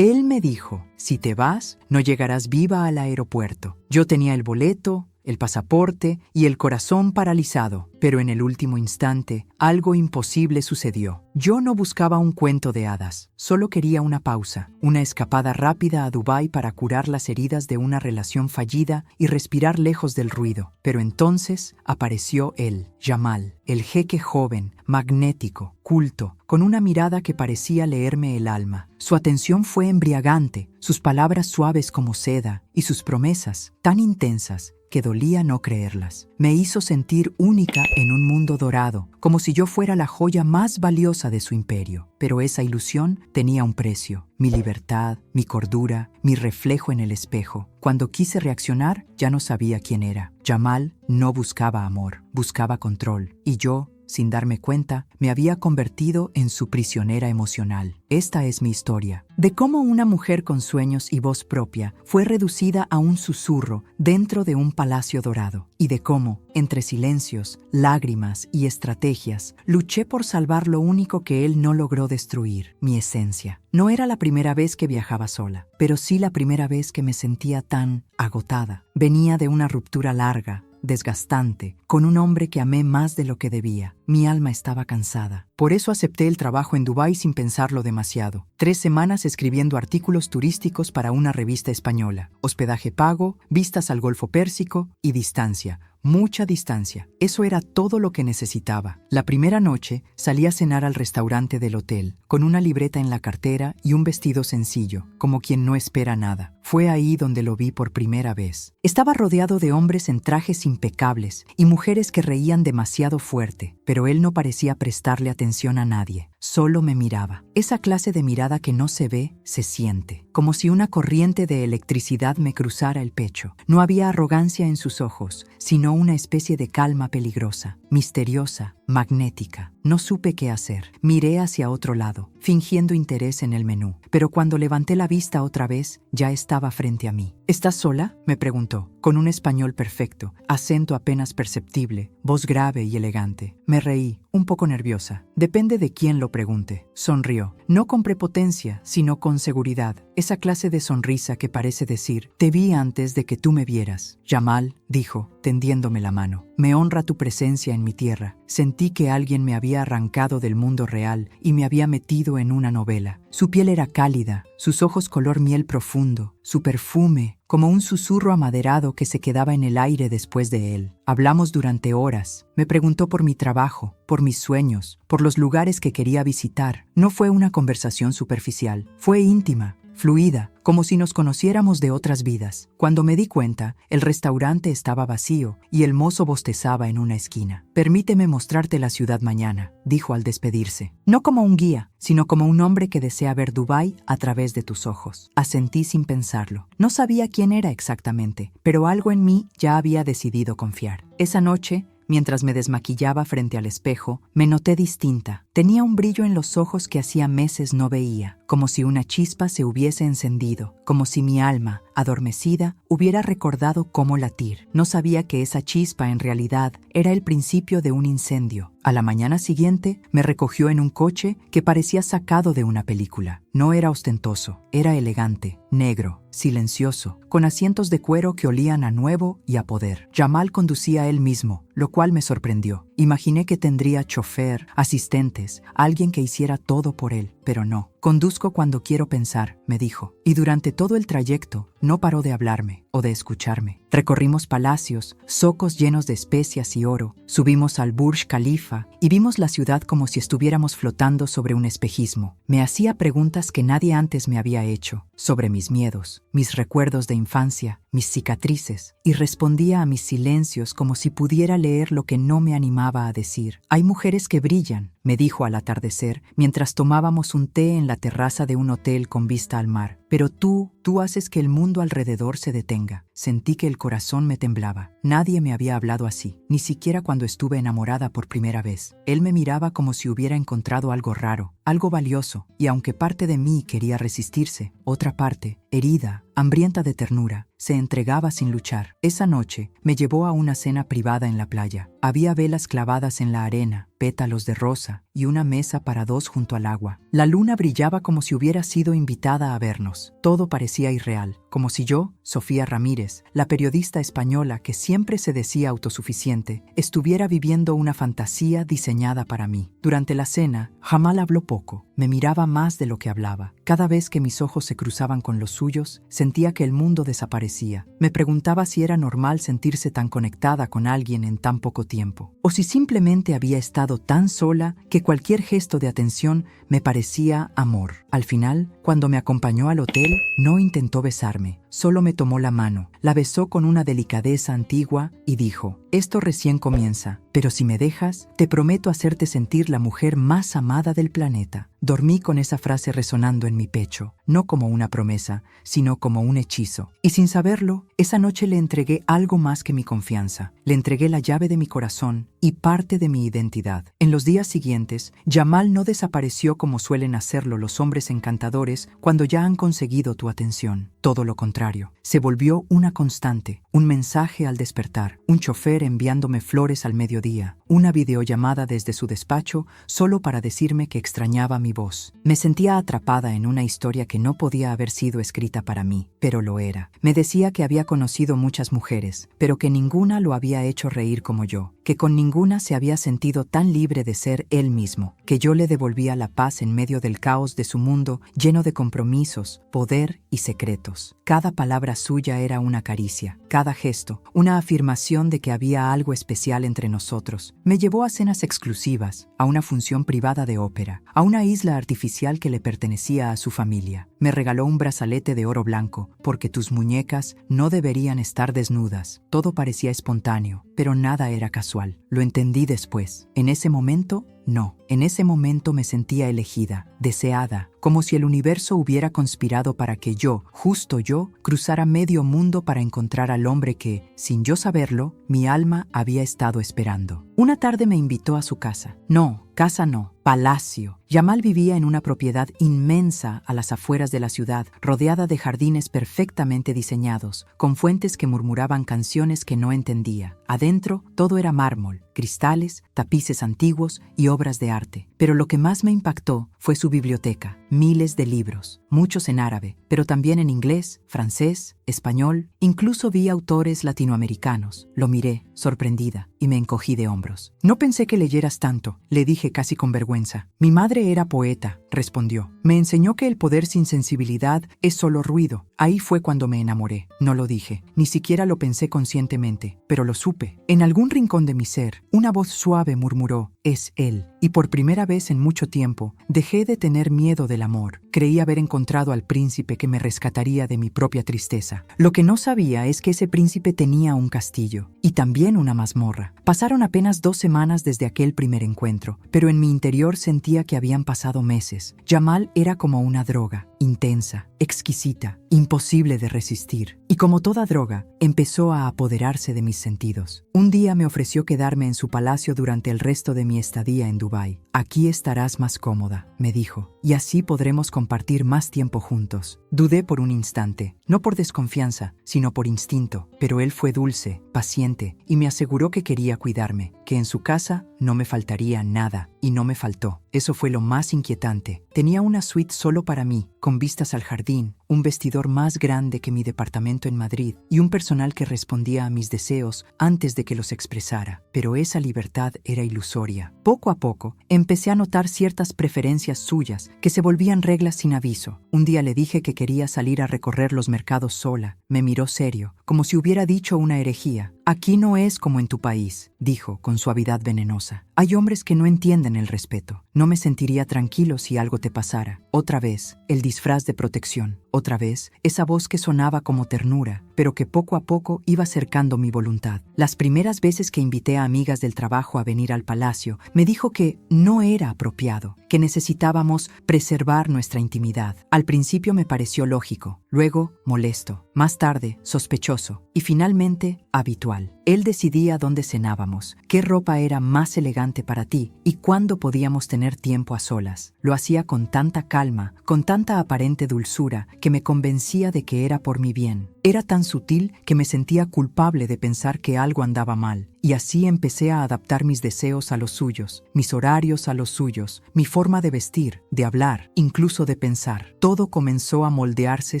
Él me dijo, si te vas, no llegarás viva al aeropuerto. Yo tenía el boleto, el pasaporte y el corazón paralizado, pero en el último instante, algo imposible sucedió. Yo no buscaba un cuento de hadas, solo quería una pausa, una escapada rápida a Dubái para curar las heridas de una relación fallida y respirar lejos del ruido. Pero entonces apareció él, Jamal, el jeque joven, magnético, culto, con una mirada que parecía leerme el alma. Su atención fue embriagante, sus palabras suaves como seda y sus promesas tan intensas que dolía no creerlas. Me hizo sentir única en un mundo dorado, como si yo fuera la joya más valiosa de su imperio. Pero esa ilusión tenía un precio: mi libertad, mi cordura, mi reflejo en el espejo. Cuando quise reaccionar, ya no sabía quién era. Jamal no buscaba amor, buscaba control. Y yo, sin darme cuenta, me había convertido en su prisionera emocional. Esta es mi historia, de cómo una mujer con sueños y voz propia fue reducida a un susurro dentro de un palacio dorado, y de cómo, entre silencios, lágrimas y estrategias, luché por salvar lo único que él no logró destruir: mi esencia. No era la primera vez que viajaba sola, pero sí la primera vez que me sentía tan agotada. Venía de una ruptura larga, desgastante, con un hombre que amé más de lo que debía. Mi alma estaba cansada. Por eso acepté el trabajo en Dubái sin pensarlo demasiado. 3 semanas escribiendo artículos turísticos para una revista española. Hospedaje pago, vistas al Golfo Pérsico y distancia. Mucha distancia. Eso era todo lo que necesitaba. La primera noche salí a cenar al restaurante del hotel, con una libreta en la cartera y un vestido sencillo, como quien no espera nada. Fue ahí donde lo vi por primera vez. Estaba rodeado de hombres en trajes impecables y mujeres que reían demasiado fuerte, pero él no parecía prestarle atención a nadie. Solo me miraba. Esa clase de mirada que no se ve, se siente. Como si una corriente de electricidad me cruzara el pecho. No había arrogancia en sus ojos, sino una especie de calma peligrosa, misteriosa, magnética. No supe qué hacer. Miré hacia otro lado, fingiendo interés en el menú. Pero cuando levanté la vista otra vez, ya estaba frente a mí. ¿Estás sola?, me preguntó, con un español perfecto, acento apenas perceptible, voz grave y elegante. Me reí, un poco nerviosa. Depende de quién lo pregunte. Sonrió, no con prepotencia, sino con seguridad. Esa clase de sonrisa que parece decir: te vi antes de que tú me vieras. Jamal, dijo, tendiéndome la mano, me honra tu presencia en mi tierra. Sentí que alguien me había arrancado del mundo real y me había metido en una novela. Su piel era cálida, sus ojos color miel profundo, su perfume como un susurro amaderado que se quedaba en el aire después de él. Hablamos durante horas. Me preguntó por mi trabajo, por mis sueños, por los lugares que quería visitar. No fue una conversación superficial, fue íntima, fluida, como si nos conociéramos de otras vidas. Cuando me di cuenta, el restaurante estaba vacío y el mozo bostezaba en una esquina. Permíteme mostrarte la ciudad mañana, dijo al despedirse. No como un guía, sino como un hombre que desea ver Dubái a través de tus ojos. Asentí sin pensarlo. No sabía quién era exactamente, pero algo en mí ya había decidido confiar. Esa noche, mientras me desmaquillaba frente al espejo, me noté distinta. Tenía un brillo en los ojos que hacía meses no veía, como si una chispa se hubiese encendido, como si mi alma, adormecida, hubiera recordado cómo latir. No sabía que esa chispa en realidad era el principio de un incendio. A la mañana siguiente, me recogió en un coche que parecía sacado de una película. No era ostentoso, era elegante, negro, silencioso, con asientos de cuero que olían a nuevo y a poder. Jamal conducía él mismo, lo cual me sorprendió. Imaginé que tendría chofer, asistentes, alguien que hiciera todo por él, pero no. Conduzco cuando quiero pensar, me dijo, y durante todo el trayecto no paró de hablarme o de escucharme. Recorrimos palacios, zocos llenos de especias y oro, subimos al Burj Khalifa y vimos la ciudad como si estuviéramos flotando sobre un espejismo. Me hacía preguntas que nadie antes me había hecho, sobre mis miedos, mis recuerdos de infancia, mis cicatrices, y respondía a mis silencios como si pudiera leer lo que no me animaba a decir. Hay mujeres que brillan, me dijo al atardecer, mientras tomábamos un té en la terraza de un hotel con vista al mar. Pero tú haces que el mundo alrededor se detenga. sentí que el corazón me temblaba. Nadie me había hablado así, ni siquiera cuando estuve enamorada por primera vez. Él me miraba como si hubiera encontrado algo raro, algo valioso, y aunque parte de mí quería resistirse, otra parte, herida, hambrienta de ternura, se entregaba sin luchar. Esa noche me llevó a una cena privada en la playa. Había velas clavadas en la arena, pétalos de rosa y una mesa para dos junto al agua. La luna brillaba como si hubiera sido invitada a vernos. Todo parecía irreal, como si yo, Sofía Ramírez, la periodista española que siempre se decía autosuficiente, estuviera viviendo una fantasía diseñada para mí. Durante la cena, Jamal habló poco. Me miraba más de lo que hablaba. Cada vez que mis ojos se cruzaban con los suyos, sentía que el mundo desaparecía. Me preguntaba si era normal sentirse tan conectada con alguien en tan poco tiempo, o si simplemente había estado tan sola que cualquier gesto de atención me parecía amor. Al final, cuando me acompañó al hotel, no intentó besarme, solo me tomó la mano, la besó con una delicadeza antigua y dijo: «Esto recién comienza, pero si me dejas, te prometo hacerte sentir la mujer más amada del planeta». Dormí con esa frase resonando en mi pecho, no como una promesa, sino como un hechizo. Y sin saberlo, esa noche le entregué algo más que mi confianza. Le entregué la llave de mi corazón y parte de mi identidad. En los días siguientes, Jamal no desapareció como suelen hacerlo los hombres encantadores cuando ya han conseguido tu atención. Todo lo contrario, se volvió una constante, un mensaje al despertar, un chofer enviándome flores al mediodía, una videollamada desde su despacho solo para decirme que extrañaba mi voz. Me sentía atrapada en una historia que no podía haber sido escrita para mí, pero lo era. Me decía que había conocido muchas mujeres, pero que ninguna lo había hecho reír como yo, que con ninguna se había sentido tan libre de ser él mismo, que yo le devolvía la paz en medio del caos de su mundo lleno de compromisos, poder y secretos. Cada palabra suya era una caricia, cada gesto, una afirmación de que había algo especial entre nosotros. Me llevó a cenas exclusivas, a una función privada de ópera, a una isla artificial que le pertenecía a su familia. Me regaló un brazalete de oro blanco, porque tus muñecas no deberían estar desnudas. Todo parecía espontáneo, pero nada era casual. Lo entendí después. En ese momento, no. En ese momento me sentía elegida, deseada, como si el universo hubiera conspirado para que yo, justo yo, cruzara medio mundo para encontrar al hombre que, sin yo saberlo, mi alma había estado esperando. Una tarde me invitó a su casa. No, casa no, palacio. Jamal vivía en una propiedad inmensa a las afueras de la ciudad, rodeada de jardines perfectamente diseñados, con fuentes que murmuraban canciones que no entendía. Adentro, todo era mármol, cristales, tapices antiguos y obras de arte. Pero lo que más me impactó fue su biblioteca. Miles de libros, muchos en árabe, pero también en inglés, francés, español. Incluso vi autores latinoamericanos. Lo miré, sorprendida, y me encogí de hombros. «No pensé que leyeras tanto», le dije casi con vergüenza. «Mi madre era poeta», respondió. «Me enseñó que el poder sin sensibilidad es solo ruido. Ahí fue cuando me enamoré». No lo dije, ni siquiera lo pensé conscientemente, pero lo supe. En algún rincón de mi ser, una voz suave murmuró: «Es él». Y por primera vez en mucho tiempo, dejé de tener miedo del amor. Creí haber encontrado al príncipe que me rescataría de mi propia tristeza. Lo que no sabía es que ese príncipe tenía un castillo y también una mazmorra. Pasaron apenas 2 semanas desde aquel primer encuentro, pero en mi interior sentía que habían pasado meses. Jamal era como una droga, intensa, exquisita, imposible de resistir. Y como toda droga, empezó a apoderarse de mis sentidos. Un día me ofreció quedarme en su palacio durante el resto de mi estadía en Dubái. «Aquí estarás más cómoda», me dijo, «y así podremos compartir más tiempo juntos». Dudé por un instante, no por desconfianza, sino por instinto, pero él fue dulce, paciente, y me aseguró que quería cuidarme, que en su casa no me faltaría nada, y no me faltó. Eso fue lo más inquietante. Tenía una suite solo para mí, con vistas al jardín, un vestidor más grande que mi departamento en Madrid y un personal que respondía a mis deseos antes de que los expresara. Pero esa libertad era ilusoria. Poco a poco, empecé a notar ciertas preferencias suyas que se volvían reglas sin aviso. Un día le dije que quería salir a recorrer los mercados sola. Me miró serio, como si hubiera dicho una herejía. «Aquí no es como en tu país», dijo con suavidad venenosa. «Hay hombres que no entienden el respeto. No me sentiría tranquilo si algo te pasara. Otra vez, el disfraz de protección. Otra vez, esa voz que sonaba como ternura, pero que poco a poco iba acercando mi voluntad. Las primeras veces que invité a amigas del trabajo a venir al palacio, me dijo que no era apropiado, que necesitábamos preservar nuestra intimidad. Al principio me pareció lógico, luego molesto, más tarde sospechoso y finalmente habitual. Él decidía dónde cenábamos, qué ropa era más elegante para ti y cuándo podíamos tener tiempo a solas. Lo hacía con tanta calma, con tanta aparente dulzura, que me convencía de que era por mi bien. Era tan sutil que me sentía culpable de pensar que algo andaba mal, y así empecé a adaptar mis deseos a los suyos, mis horarios a los suyos, mi forma de vestir, de hablar, incluso de pensar. Todo comenzó a moldearse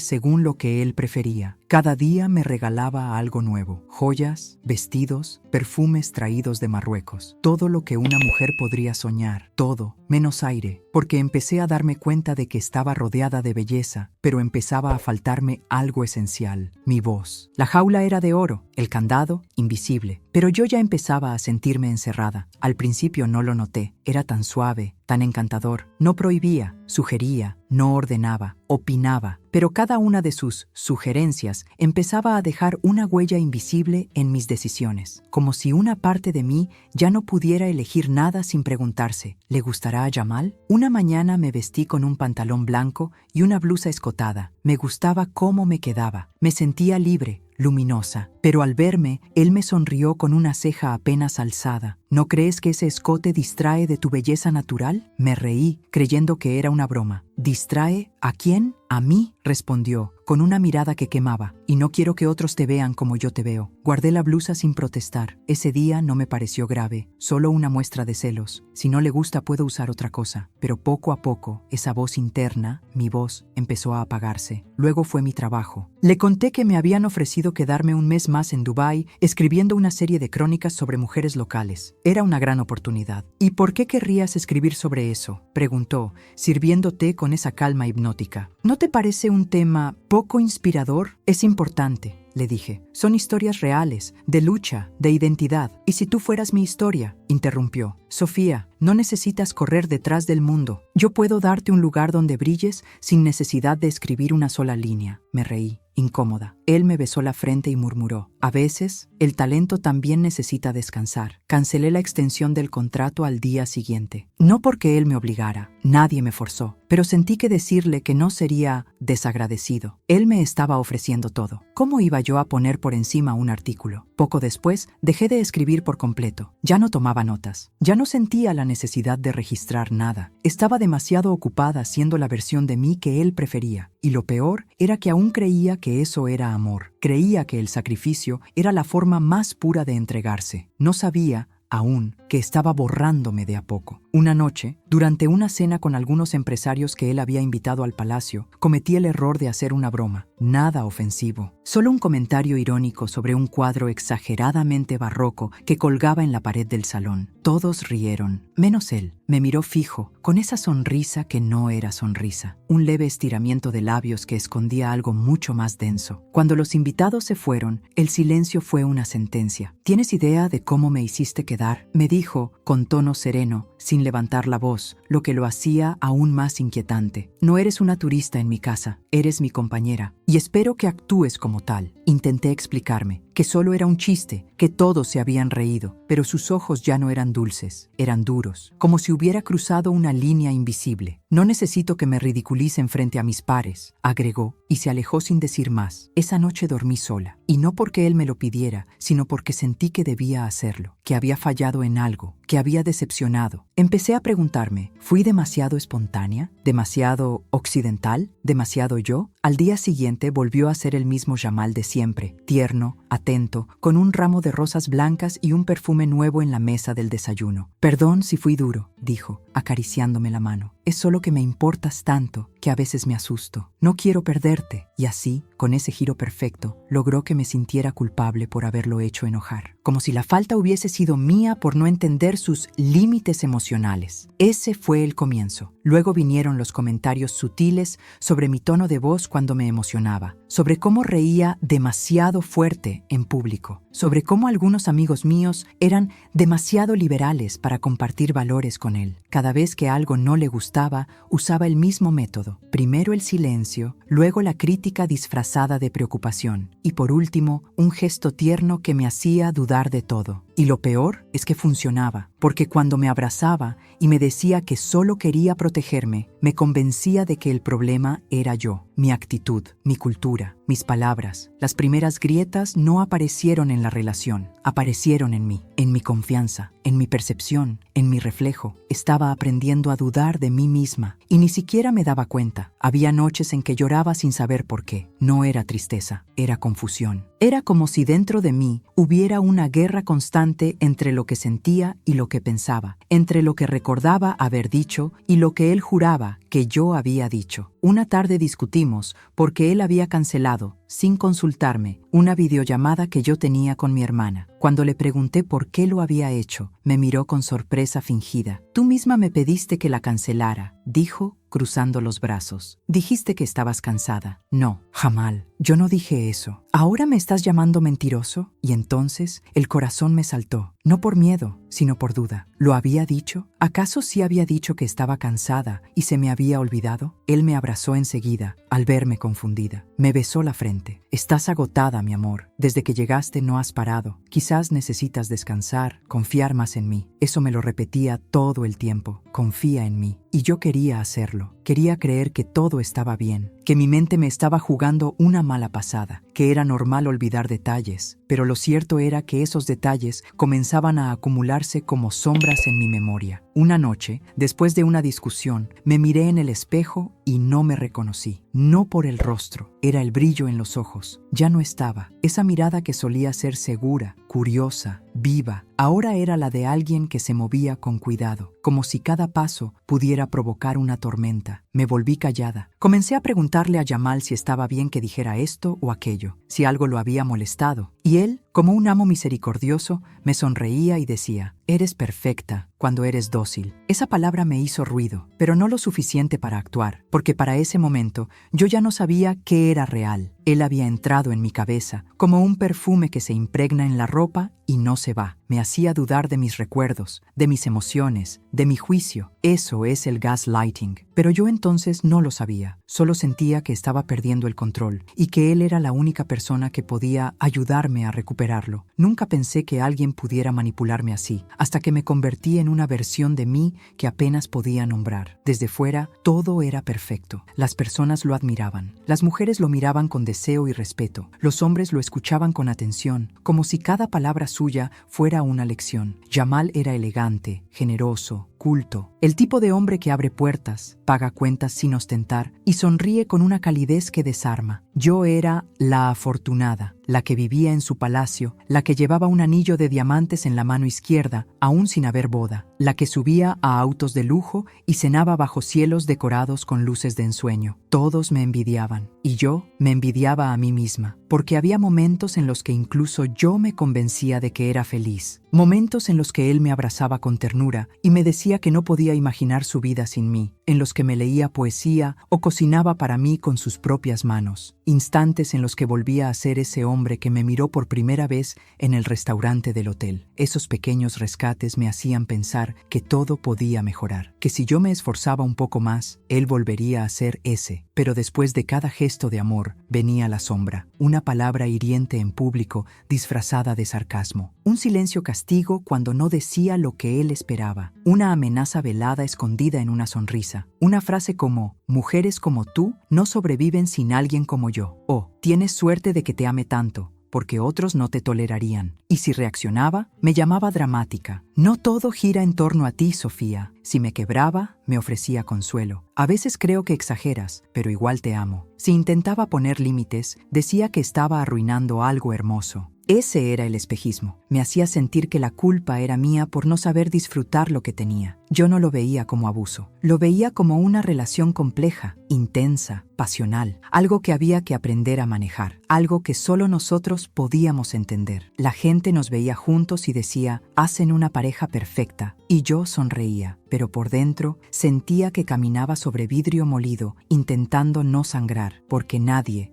según lo que él prefería. Cada día me regalaba algo nuevo: joyas, vestidos, perfumes traídos de Marruecos. Todo lo que una mujer podría soñar, todo, menos aire, porque empecé a darme cuenta de que estaba rodeada de belleza, pero empezaba a faltarme algo esencial: mi voz. La jaula era de oro, el candado invisible, pero yo ya empezaba a sentirme encerrada. Al principio no lo noté, era tan suave, tan encantador. No prohibía, sugería, no ordenaba, opinaba, pero cada una de sus sugerencias empezaba a dejar una huella invisible en mis decisiones, como si una parte de mí ya no pudiera elegir nada sin preguntarse: ¿le gustará a Jamal? Una mañana me vestí con un pantalón blanco y una blusa escotada. Me gustaba cómo me quedaba, me sentía libre, luminosa, pero al verme, él me sonrió con una ceja apenas alzada. ¿No crees que ese escote distrae de tu belleza natural? Me reí, creyendo que era una broma. ¿Distrae? ¿A quién? A mí, respondió, con una mirada que quemaba. Y no quiero que otros te vean como yo te veo. Guardé la blusa sin protestar. Ese día no me pareció grave, solo una muestra de celos. Si no le gusta, puedo usar otra cosa. Pero poco a poco, esa voz interna, mi voz, empezó a apagarse. Luego fue mi trabajo. Le conté que me habían ofrecido quedarme un mes más en Dubái, escribiendo una serie de crónicas sobre mujeres locales. Era una gran oportunidad. ¿Y por qué querrías escribir sobre eso?, preguntó, sirviéndote con esa calma hipnótica. ¿No te parece un tema poco inspirador? Es importante, le dije. Son historias reales, de lucha, de identidad. ¿Y si tú fueras mi historia?, interrumpió. Sofía, no necesitas correr detrás del mundo. Yo puedo darte un lugar donde brilles sin necesidad de escribir una sola línea. Me reí, incómoda. Él me besó la frente y murmuró: a veces, el talento también necesita descansar. Cancelé la extensión del contrato al día siguiente. No porque él me obligara, nadie me forzó, pero sentí que decirle que no sería desagradecido. Él me estaba ofreciendo todo. ¿Cómo iba yo a poner por encima un artículo? Poco después, dejé de escribir por completo. Ya no tomaba notas. Ya no sentía la necesidad de registrar nada. Estaba demasiado ocupada haciendo la versión de mí que él prefería. Y lo peor era que aún creía que eso era amor. Creía que el sacrificio era la forma más pura de entregarse. No sabía aún que estaba borrándome de a poco. Una noche, durante una cena con algunos empresarios que él había invitado al palacio, cometí el error de hacer una broma. Nada ofensivo, solo un comentario irónico sobre un cuadro exageradamente barroco que colgaba en la pared del salón. Todos rieron, menos él. Me miró fijo, con esa sonrisa que no era sonrisa, un leve estiramiento de labios que escondía algo mucho más denso. Cuando los invitados se fueron, el silencio fue una sentencia. ¿Tienes idea de cómo me hiciste quedar?, me dijo con tono sereno, sin levantar la voz, lo que lo hacía aún más inquietante. No eres una turista en mi casa, eres mi compañera, y espero que actúes como tal. Intenté explicarme que solo era un chiste, que todos se habían reído, pero sus ojos ya no eran dulces, eran duros, como si hubiera cruzado una línea invisible. No necesito que me ridiculicen frente a mis pares, agregó, y se alejó sin decir más. Esa noche dormí sola, y no porque él me lo pidiera, sino porque sentí que debía hacerlo, que había fallado en algo, que había decepcionado. Empecé a preguntarme, ¿fui demasiado espontánea? ¿Demasiado occidental? ¿Demasiado yo? Al día siguiente volvió a ser el mismo Jamal de siempre, tierno, atento, con un ramo de rosas blancas y un perfume nuevo en la mesa del desayuno. Perdón si fui duro, dijo, acariciándome la mano. es solo que me importas tanto que a veces me asusto. No quiero perderte. Y así, con ese giro perfecto, logró que me sintiera culpable por haberlo hecho enojar. Como si la falta hubiese sido mía por no entender sus límites emocionales. Ese fue el comienzo. Luego vinieron los comentarios sutiles sobre mi tono de voz cuando me emocionaba, sobre cómo reía demasiado fuerte en público, sobre cómo algunos amigos míos eran demasiado liberales para compartir valores con él. Cada vez que algo no le gustaba, usaba el mismo método. Primero el silencio, luego la crítica disfrazada de preocupación y por último, un gesto tierno que me hacía dudar de todo. Y lo peor es que funcionaba, porque cuando me abrazaba y me decía que solo quería protegerme, me convencía de que el problema era yo, mi actitud, mi cultura, mis palabras. Las primeras grietas no aparecieron en la relación, aparecieron en mí, en mi confianza, en mi percepción, en mi reflejo. Estaba aprendiendo a dudar de mí misma y ni siquiera me daba cuenta. Había noches en que lloraba sin saber por qué. No era tristeza, era confusión. Era como si dentro de mí hubiera una guerra constante entre lo que sentía y lo que pensaba, entre lo que recordaba haber dicho y lo que él juraba que yo había dicho. Una tarde discutimos porque él había cancelado, sin consultarme, una videollamada que yo tenía con mi hermana. Cuando le pregunté por qué lo había hecho, me miró con sorpresa fingida. «Tú misma me pediste que la cancelara», dijo, cruzando los brazos. «Dijiste que estabas cansada». «No, Jamal, yo no dije eso. ¿Ahora me estás llamando mentiroso?» Y entonces el corazón me saltó, no por miedo, sino por duda. ¿Lo había dicho? ¿Acaso sí había dicho que estaba cansada y se me había olvidado? Él me abrazó enseguida, al verme confundida. Me besó la frente. «Estás agotada, mi amor. Desde que llegaste no has parado. Quizás necesitas descansar, confiar más en mí». Eso me lo repetía todo el tiempo. «Confía en mí». Y yo quería hacerlo. Quería creer que todo estaba bien, que mi mente me estaba jugando una mala pasada, que era normal olvidar detalles, pero lo cierto era que esos detalles comenzaban a acumularse como sombras en mi memoria. Una noche, después de una discusión, me miré en el espejo y no me reconocí. No por el rostro, era el brillo en los ojos. Ya no estaba. Esa mirada que solía ser segura, curiosa, viva, ahora era la de alguien que se movía con cuidado, como si cada paso pudiera provocar una tormenta. Me volví callada. Comencé a preguntarle a Jamal si estaba bien que dijera esto o aquello, si algo lo había molestado. Y él, como un amo misericordioso, me sonreía y decía: «Eres perfecta cuando eres dócil». Esa palabra me hizo ruido, pero no lo suficiente para actuar, porque para ese momento yo ya no sabía qué era real. Él había entrado en mi cabeza, como un perfume que se impregna en la ropa y no se va. Me hacía dudar de mis recuerdos, de mis emociones, de mi juicio. Eso es el gaslighting. Pero yo entonces no lo sabía. Solo sentía que estaba perdiendo el control y que él era la única persona que podía ayudarme a recuperarlo. Nunca pensé que alguien pudiera manipularme así, hasta que me convertí en una versión de mí que apenas podía nombrar. Desde fuera, todo era perfecto. Las personas lo admiraban. Las mujeres lo miraban con deseo y respeto. Los hombres lo escuchaban con atención, como si cada palabra suya fuera una lección. Jamal era elegante, generoso, culto, el tipo de hombre que abre puertas, paga cuentas sin ostentar y sonríe con una calidez que desarma. Yo era la afortunada, la que vivía en su palacio, la que llevaba un anillo de diamantes en la mano izquierda, aún sin haber boda, la que subía a autos de lujo y cenaba bajo cielos decorados con luces de ensueño. Todos me envidiaban, y yo me envidiaba a mí misma, porque había momentos en los que incluso yo me convencía de que era feliz, momentos en los que él me abrazaba con ternura y me decía que no podía imaginar su vida sin mí, en los que me leía poesía o cocinaba para mí con sus propias manos, instantes en los que volvía a ser ese hombre que me miró por primera vez en el restaurante del hotel. Esos pequeños rescates me hacían pensar que todo podía mejorar, que si yo me esforzaba un poco más, él volvería a ser ese. Pero después de cada gesto de amor venía la sombra, una palabra hiriente en público disfrazada de sarcasmo, un silencio castigo cuando no decía lo que él esperaba, una amenaza velada escondida en una sonrisa, una frase como «Mujeres como tú no sobreviven sin alguien como yo» o «Tienes suerte de que te ame tanto, porque otros no te tolerarían». Y si reaccionaba, me llamaba dramática. «No todo gira en torno a ti, Sofía». Si me quebraba, me ofrecía consuelo. «A veces creo que exageras, pero igual te amo». Si intentaba poner límites, decía que estaba arruinando algo hermoso. Ese era el espejismo. Me hacía sentir que la culpa era mía por no saber disfrutar lo que tenía. Yo no lo veía como abuso, lo veía como una relación compleja, intensa, pasional, algo que había que aprender a manejar, algo que solo nosotros podíamos entender. La gente nos veía juntos y decía, hacen una pareja perfecta, y yo sonreía, pero por dentro sentía que caminaba sobre vidrio molido, intentando no sangrar, porque nadie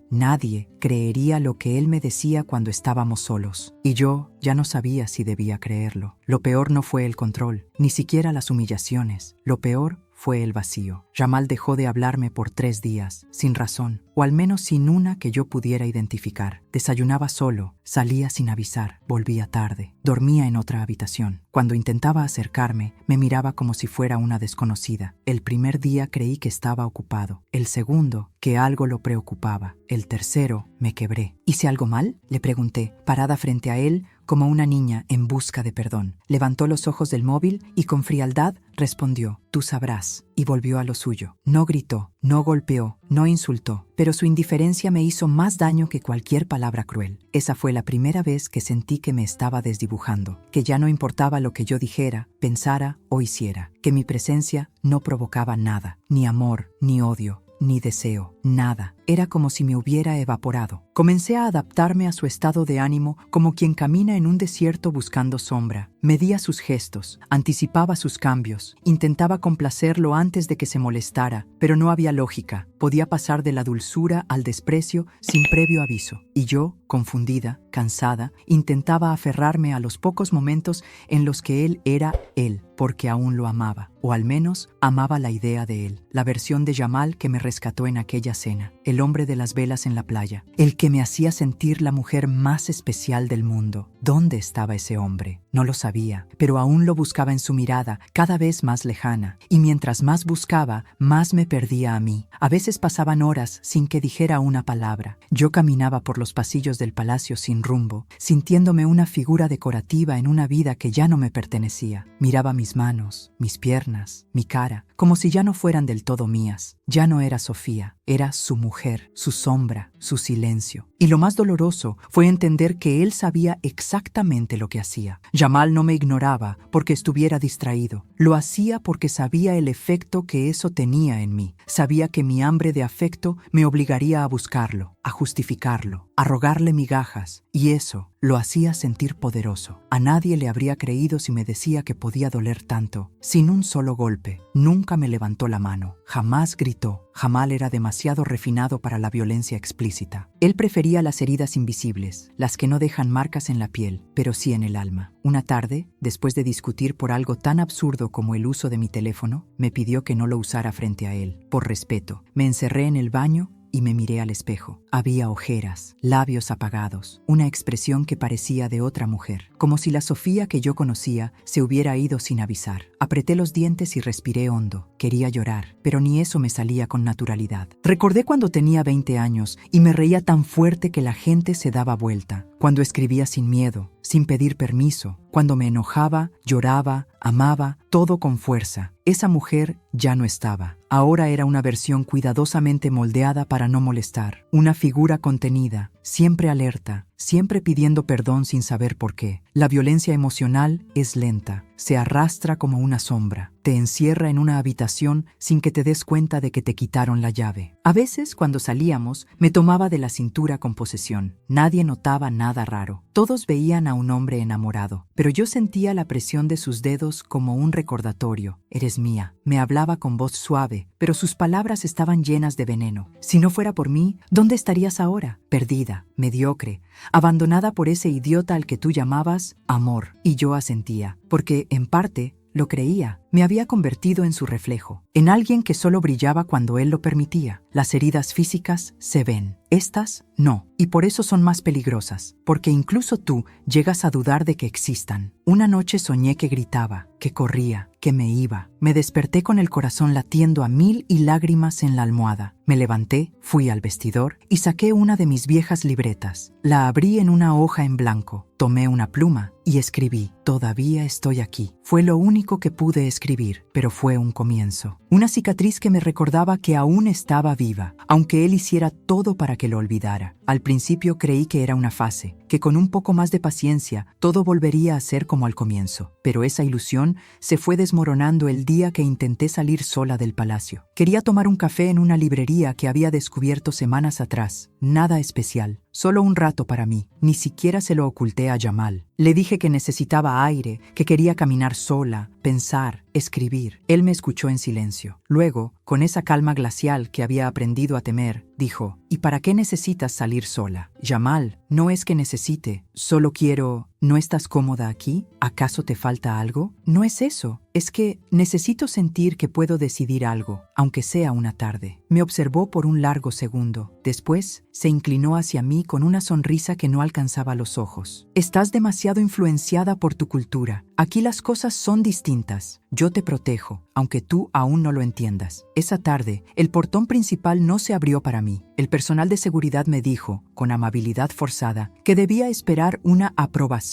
creería lo que él me decía cuando estábamos solos. Y yo ya no sabía si debía creerlo. Lo peor no fue el control, ni siquiera las humillaciones. Lo peor fue el vacío. Jamal dejó de hablarme por 3 días, sin razón, o al menos sin una que yo pudiera identificar. Desayunaba solo, salía sin avisar, volvía tarde, dormía en otra habitación. Cuando intentaba acercarme, me miraba como si fuera una desconocida. El primer día creí que estaba ocupado, el segundo, que algo lo preocupaba, el tercero, me quebré. ¿Hice algo mal?, le pregunté, parada frente a él, como una niña en busca de perdón. Levantó los ojos del móvil y con frialdad respondió, tú sabrás, y volvió a lo suyo. No gritó, no golpeó, no insultó, pero su indiferencia me hizo más daño que cualquier palabra cruel. Esa fue la primera vez que sentí que me estaba desdibujando, que ya no importaba lo que yo dijera, pensara o hiciera, que mi presencia no provocaba nada, ni amor, ni odio, ni deseo, nada. Era como si me hubiera evaporado. Comencé a adaptarme a su estado de ánimo como quien camina en un desierto buscando sombra. Medía sus gestos, anticipaba sus cambios, intentaba complacerlo antes de que se molestara, pero no había lógica. Podía pasar de la dulzura al desprecio sin previo aviso. Y yo, confundida, cansada, intentaba aferrarme a los pocos momentos en los que él era él, porque aún lo amaba, o al menos amaba la idea de él, la versión de Jamal que me rescató en aquella cena, el hombre de las velas en la playa, el que me hacía sentir la mujer más especial del mundo. ¿Dónde estaba ese hombre? No lo sabía, pero aún lo buscaba en su mirada, cada vez más lejana, y mientras más buscaba, más me perdía a mí. A veces pasaban horas sin que dijera una palabra. Yo caminaba por los pasillos del palacio sin rumbo, sintiéndome una figura decorativa en una vida que ya no me pertenecía. Miraba mis manos, mis piernas, mi cara, como si ya no fueran del todo mías. Ya no era Sofía, era su mujer, su sombra, su silencio. Y lo más doloroso fue entender que él sabía exactamente lo que hacía. Jamal no me ignoraba porque estuviera distraído. Lo hacía porque sabía el efecto que eso tenía en mí. Sabía que mi hambre de afecto me obligaría a buscarlo, a justificarlo, a rogarle migajas, y eso lo hacía sentir poderoso. A nadie le habría creído si me decía que podía doler tanto. Sin un solo golpe, nunca me levantó la mano, jamás gritó. Jamal era demasiado refinado para la violencia explícita. Él prefería las heridas invisibles, las que no dejan marcas en la piel, pero sí en el alma. Una tarde, después de discutir por algo tan absurdo como el uso de mi teléfono, me pidió que no lo usara frente a él. Por respeto, me encerré en el baño y me miré al espejo. Había ojeras, labios apagados, una expresión que parecía de otra mujer, como si la Sofía que yo conocía se hubiera ido sin avisar. Apreté los dientes y respiré hondo. Quería llorar, pero ni eso me salía con naturalidad. Recordé cuando tenía 20 años y me reía tan fuerte que la gente se daba vuelta, cuando escribía sin miedo, sin pedir permiso, cuando me enojaba, lloraba, amaba, todo con fuerza. Esa mujer ya no estaba. Ahora era una versión cuidadosamente moldeada para no molestar, una figura contenida, siempre alerta, siempre pidiendo perdón sin saber por qué. La violencia emocional es lenta, se arrastra como una sombra, te encierra en una habitación sin que te des cuenta de que te quitaron la llave. A veces, cuando salíamos, me tomaba de la cintura con posesión. Nadie notaba nada raro. Todos veían a un hombre enamorado, pero yo sentía la presión de sus dedos como un recordatorio. Eres mía. Me hablaba con voz suave, pero sus palabras estaban llenas de veneno. Si no fuera por mí, ¿dónde estarías ahora? Perdida, mediocre, abandonada por ese idiota al que tú llamabas amor. Y yo asentía, porque, en parte, lo creía. Me había convertido en su reflejo, en alguien que solo brillaba cuando él lo permitía. Las heridas físicas se ven, estas no, y por eso son más peligrosas, porque incluso tú llegas a dudar de que existan. Una noche soñé que gritaba, que corría, que me iba. Me desperté con el corazón latiendo a 1000 y lágrimas en la almohada. Me levanté, fui al vestidor y saqué una de mis viejas libretas. La abrí en una hoja en blanco, tomé una pluma y escribí, todavía estoy aquí. Fue lo único que pude escribir. escribir, pero fue un comienzo. Una cicatriz que me recordaba que aún estaba viva, aunque él hiciera todo para que lo olvidara. Al principio creí que era una fase, que con un poco más de paciencia todo volvería a ser como al comienzo. Pero esa ilusión se fue desmoronando el día que intenté salir sola del palacio. Quería tomar un café en una librería que había descubierto semanas atrás. Nada especial, solo un rato para mí. Ni siquiera se lo oculté a Jamal. Le dije que necesitaba aire, que quería caminar sola, pensar, escribir. Él me escuchó en silencio. Luego, con esa calma glacial que había aprendido a temer, dijo: ¿Y para qué necesitas salir sola? Jamal, no es que necesite, solo quiero... ¿No estás cómoda aquí? ¿Acaso te falta algo? No es eso, es que necesito sentir que puedo decidir algo, aunque sea una tarde. Me observó por un largo segundo. Después, se inclinó hacia mí con una sonrisa que no alcanzaba los ojos. Estás demasiado influenciada por tu cultura. Aquí las cosas son distintas. Yo te protejo, aunque tú aún no lo entiendas. Esa tarde, el portón principal no se abrió para mí. El personal de seguridad me dijo, con amabilidad forzada, que debía esperar una aprobación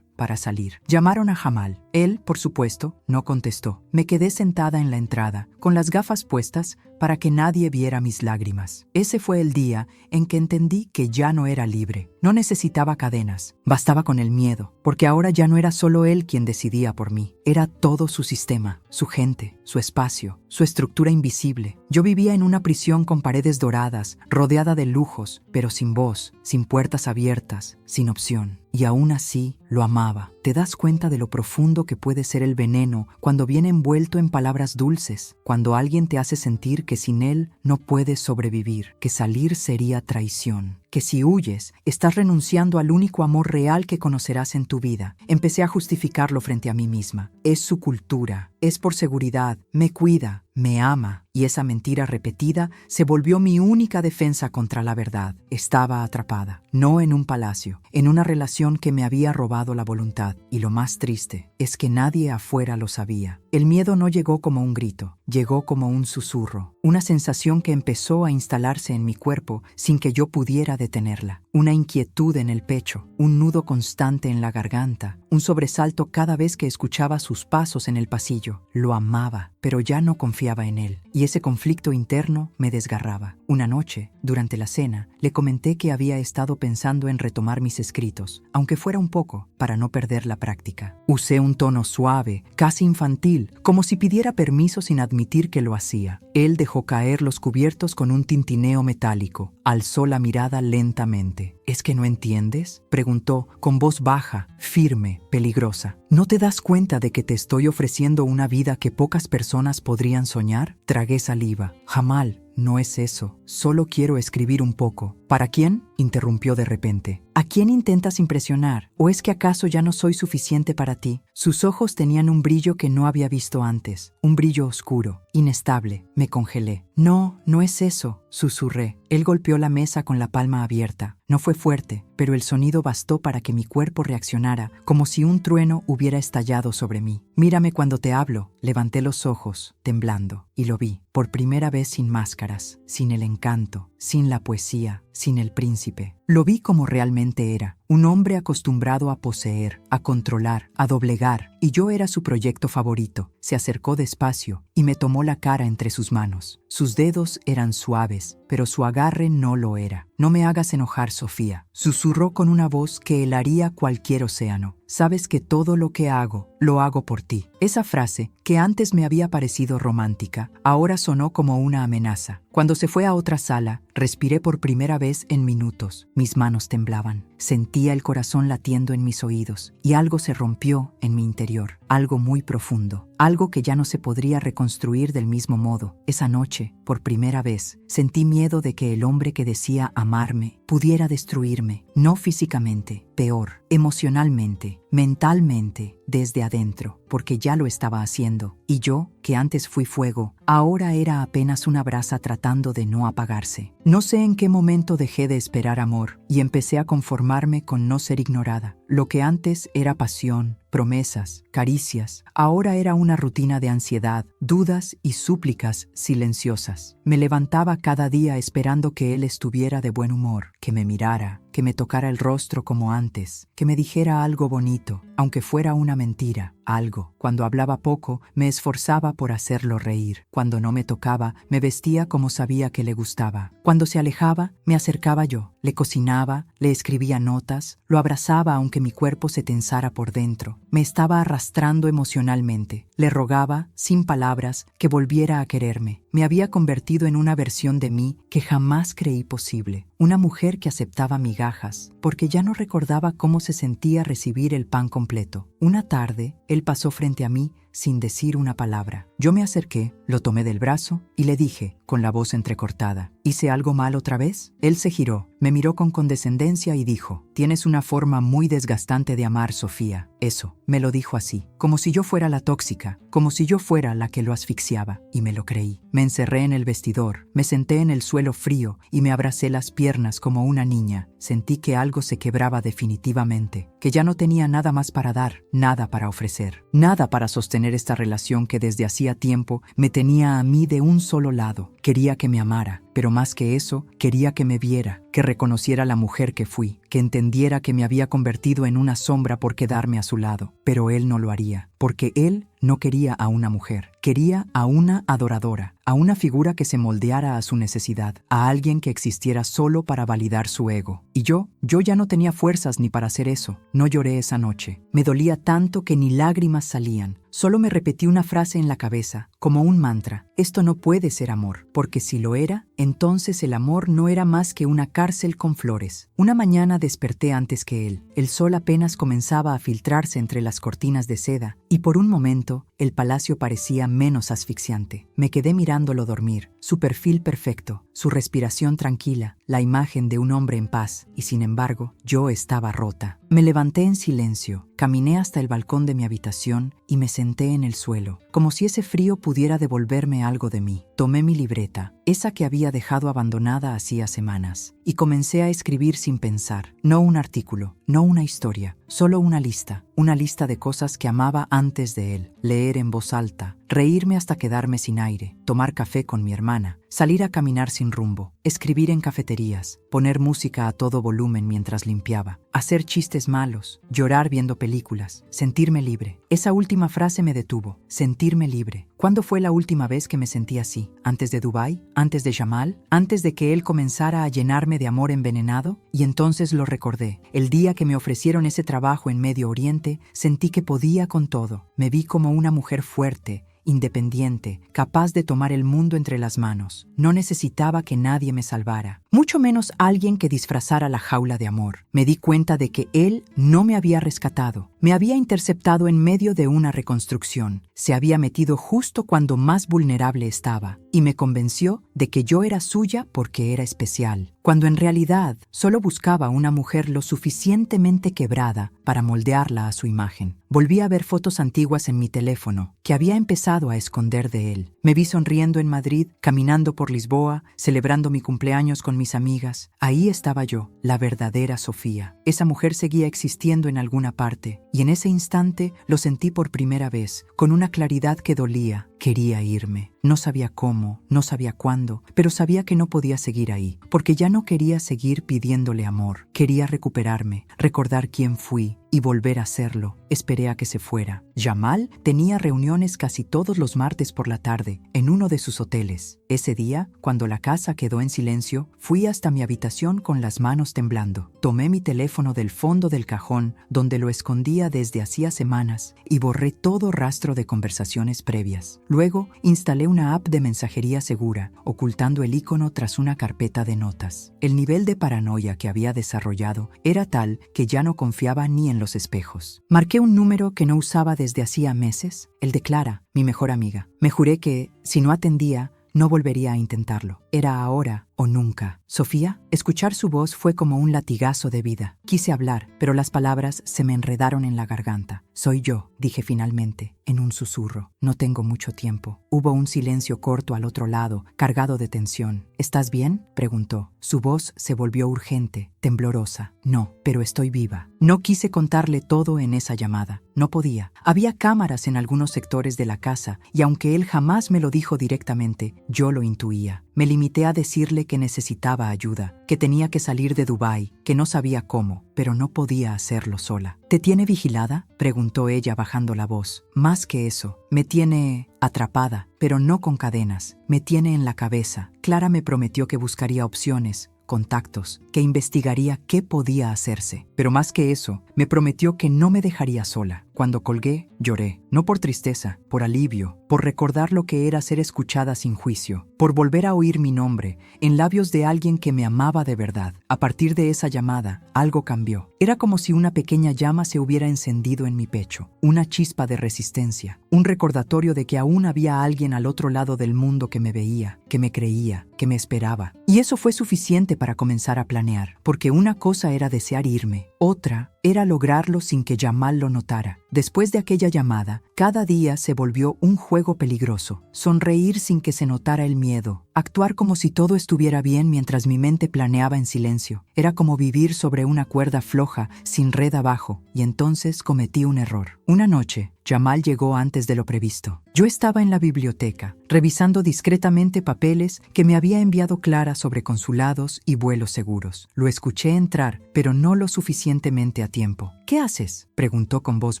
para salir. Llamaron a Jamal. Él, por supuesto, no contestó. Me quedé sentada en la entrada, con las gafas puestas para que nadie viera mis lágrimas. Ese fue el día en que entendí que ya no era libre. No necesitaba cadenas. Bastaba con el miedo, porque ahora ya no era solo él quien decidía por mí. Era todo su sistema, su gente, su espacio, su estructura invisible. Yo vivía en una prisión con paredes doradas, rodeada de lujos, pero sin voz, sin puertas abiertas, sin opción. Y aún así, lo amaba. ¿Te das cuenta de lo profundo que puede ser el veneno cuando viene envuelto en palabras dulces? Cuando alguien te hace sentir que sin él no puedes sobrevivir, que salir sería traición, que si huyes, estás renunciando al único amor real que conocerás en tu vida. Empecé a justificarlo frente a mí misma. Es su cultura, es por seguridad, me cuida, me ama. Y esa mentira repetida se volvió mi única defensa contra la verdad. Estaba atrapada, no en un palacio, en una relación que me había robado la voluntad. Y lo más triste es que nadie afuera lo sabía. El miedo no llegó como un grito, llegó como un susurro, una sensación que empezó a instalarse en mi cuerpo sin que yo pudiera detenerla. Una inquietud en el pecho, un nudo constante en la garganta, un sobresalto cada vez que escuchaba sus pasos en el pasillo. Lo amaba, pero ya no confiaba en él. Y ese conflicto interno me desgarraba. Una noche, durante la cena, le comenté que había estado pensando en retomar mis escritos, aunque fuera un poco, para no perder la práctica. Usé un tono suave, casi infantil, como si pidiera permiso sin admitir que lo hacía. Él dejó caer los cubiertos con un tintineo metálico. Alzó la mirada lentamente. ¿Es que no entiendes?, preguntó, con voz baja, firme, peligrosa. ¿No te das cuenta de que te estoy ofreciendo una vida que pocas personas podrían soñar? Tragué saliva. Jamal, no es eso. Solo quiero escribir un poco. ¿Para quién?, interrumpió de repente. ¿A quién intentas impresionar? ¿O es que acaso ya no soy suficiente para ti? Sus ojos tenían un brillo que no había visto antes, un brillo oscuro, inestable. Me congelé. No, no es eso, susurré. Él golpeó la mesa con la palma abierta. No fue fuerte, pero el sonido bastó para que mi cuerpo reaccionara, como si un trueno hubiera estallado sobre mí. Mírame cuando te hablo. Levanté los ojos, temblando, y lo vi, por primera vez sin máscaras, sin el encanto, sin la poesía, sin el príncipe. Lo vi como realmente era, un hombre acostumbrado a poseer, a controlar, a doblegar, y yo era su proyecto favorito. Se acercó despacio y me tomó la cara entre sus manos. Sus dedos eran suaves, pero su agarre no lo era. No me hagas enojar, Sofía, susurró con una voz que helaría cualquier océano. Sabes que todo lo que hago, lo hago por ti. Esa frase, que antes me había parecido romántica, ahora sonó como una amenaza. Cuando se fue a otra sala, respiré por primera vez en minutos. Mis manos temblaban. Sentía el corazón latiendo en mis oídos y algo se rompió en mi interior, algo muy profundo, algo que ya no se podría reconstruir del mismo modo. Esa noche, por primera vez, sentí miedo de que el hombre que decía amarme pudiera destruirme, no físicamente, peor, emocionalmente, mentalmente, desde adentro, porque ya lo estaba haciendo. Y yo, que antes fui fuego, ahora era apenas una brasa tratando de no apagarse. No sé en qué momento dejé de esperar amor y empecé a conformarme con no ser ignorada. Lo que antes era pasión, promesas, caricias, ahora era una rutina de ansiedad, dudas y súplicas silenciosas. Me levantaba cada día esperando que él estuviera de buen humor, que me mirara, que me tocara el rostro como antes, que me dijera algo bonito, aunque fuera una mentira, algo. Cuando hablaba poco, me esforzaba por hacerlo reír. Cuando no me tocaba, me vestía como sabía que le gustaba. Cuando se alejaba, me acercaba yo. Le cocinaba, le escribía notas, lo abrazaba aunque mi cuerpo se tensara por dentro. Me estaba arrastrando emocionalmente. Le rogaba, sin palabras, que volviera a quererme. Me había convertido en una versión de mí que jamás creí posible. Una mujer que aceptaba migajas, porque ya no recordaba cómo se sentía recibir el pan completo. Una tarde, él pasó frente a mí sin decir una palabra. Yo me acerqué, lo tomé del brazo y le dije, con la voz entrecortada, ¿hice algo mal otra vez? Él se giró, me miró con condescendencia y dijo, «Tienes una forma muy desgastante de amar, Sofía». Eso, me lo dijo así, como si yo fuera la tóxica, como si yo fuera la que lo asfixiaba, y me lo creí. Me encerré en el vestidor, me senté en el suelo frío y me abracé las piernas como una niña. Sentí que algo se quebraba definitivamente, que ya no tenía nada más para dar, nada para ofrecer, nada para sostener esta relación que desde hacía tiempo me tenía a mí de un solo lado. Quería que me amara, pero más que eso, quería que me viera, que reconociera la mujer que fui, que entendiera que me había convertido en una sombra por quedarme a su lado. Pero él no lo haría, porque él no quería a una mujer, quería a una adoradora, a una figura que se moldeara a su necesidad, a alguien que existiera solo para validar su ego. Y yo ya no tenía fuerzas ni para hacer eso. No lloré esa noche. Me dolía tanto que ni lágrimas salían. Solo me repetí una frase en la cabeza, como un mantra. Esto no puede ser amor, porque si lo era, entonces el amor no era más que una cárcel con flores. Una mañana desperté antes que él. El sol apenas comenzaba a filtrarse entre las cortinas de seda, y por un momento el palacio parecía menos asfixiante. Me quedé mirándolo dormir, su perfil perfecto, su respiración tranquila, la imagen de un hombre en paz, y sin embargo, yo estaba rota. Me levanté en silencio, caminé hasta el balcón de mi habitación y me senté en el suelo, como si ese frío pudiera devolverme algo de mí. Tomé mi libreta, esa que había dejado abandonada hacía semanas, y comencé a escribir sin pensar. No un artículo, no una historia, solo una lista de cosas que amaba antes de él. Leer en voz alta, reírme hasta quedarme sin aire, tomar café con mi hermana, salir a caminar sin rumbo, escribir en cafeterías, poner música a todo volumen mientras limpiaba, hacer chistes malos, llorar viendo películas, sentirme libre. Esa última frase me detuvo, sentirme libre. ¿Cuándo fue la última vez que me sentí así? ¿Antes de Dubái? ¿Antes de Jamal? ¿Antes de que él comenzara a llenarme de amor envenenado? Y entonces lo recordé. El día que me ofrecieron ese trabajo en Medio Oriente, sentí que podía con todo. Me vi como una mujer fuerte, independiente, capaz de tomar el mundo entre las manos. No necesitaba que nadie me salvara, mucho menos alguien que disfrazara la jaula de amor. Me di cuenta de que él no me había rescatado, me había interceptado en medio de una reconstrucción. Se había metido justo cuando más vulnerable estaba y me convenció de que yo era suya porque era especial, cuando en realidad solo buscaba una mujer lo suficientemente quebrada para moldearla a su imagen. Volví a ver fotos antiguas en mi teléfono que había empezado a esconder de él. Me vi sonriendo en Madrid, caminando por Lisboa, celebrando mi cumpleaños con mis amigas. Ahí estaba yo, la verdadera Sofía. Esa mujer seguía existiendo en alguna parte, y en ese instante lo sentí por primera vez, con una claridad que dolía. Quería irme. No sabía cómo, no sabía cuándo, pero sabía que no podía seguir ahí, porque ya no quería seguir pidiéndole amor. Quería recuperarme, recordar quién fui y volver a hacerlo. Esperé a que se fuera. Jamal tenía reuniones casi todos los martes por la tarde, en uno de sus hoteles. Ese día, cuando la casa quedó en silencio, fui hasta mi habitación con las manos temblando. Tomé mi teléfono del fondo del cajón, donde lo escondía desde hacía semanas, y borré todo rastro de conversaciones previas. Luego, instalé una app de mensajería segura, ocultando el icono tras una carpeta de notas. El nivel de paranoia que había desarrollado era tal que ya no confiaba ni en los espejos. Marqué un número que no usaba desde hacía meses, el de Clara, mi mejor amiga. Me juré que, si no atendía, no volvería a intentarlo. Era ahora o nunca. Sofía, escuchar su voz fue como un latigazo de vida. Quise hablar, pero las palabras se me enredaron en la garganta. Soy yo, dije finalmente, en un susurro. No tengo mucho tiempo. Hubo un silencio corto al otro lado, cargado de tensión. ¿Estás bien?, preguntó. Su voz se volvió urgente, temblorosa. No, pero estoy viva. No quise contarle todo en esa llamada. No podía. Había cámaras en algunos sectores de la casa, y aunque él jamás me lo dijo directamente, yo lo intuía. Me limité a decirle que necesitaba ayuda, que tenía que salir de Dubái, que no sabía cómo, pero no podía hacerlo sola. ¿Te tiene vigilada?, preguntó ella bajando la voz. Más que eso, me tiene atrapada, pero no con cadenas. Me tiene en la cabeza. Clara me prometió que buscaría opciones, contactos, que investigaría qué podía hacerse. Pero más que eso, me prometió que no me dejaría sola. Cuando colgué, lloré, no por tristeza, por alivio, por recordar lo que era ser escuchada sin juicio, por volver a oír mi nombre en labios de alguien que me amaba de verdad. A partir de esa llamada, algo cambió. Era como si una pequeña llama se hubiera encendido en mi pecho, una chispa de resistencia, un recordatorio de que aún había alguien al otro lado del mundo que me veía, que me creía, que me esperaba. Y eso fue suficiente para comenzar a planear, porque una cosa era desear irme, otra era lograrlo sin que Jamal lo notara. Después de aquella llamada, cada día se volvió un juego peligroso. Sonreír sin que se notara el miedo, actuar como si todo estuviera bien mientras mi mente planeaba en silencio. Era como vivir sobre una cuerda floja, sin red abajo, y entonces cometí un error. Una noche, Jamal llegó antes de lo previsto. Yo estaba en la biblioteca, revisando discretamente papeles que me había enviado Clara sobre consulados y vuelos seguros. Lo escuché entrar, pero no lo suficientemente a tiempo. ¿Qué haces?, preguntó con voz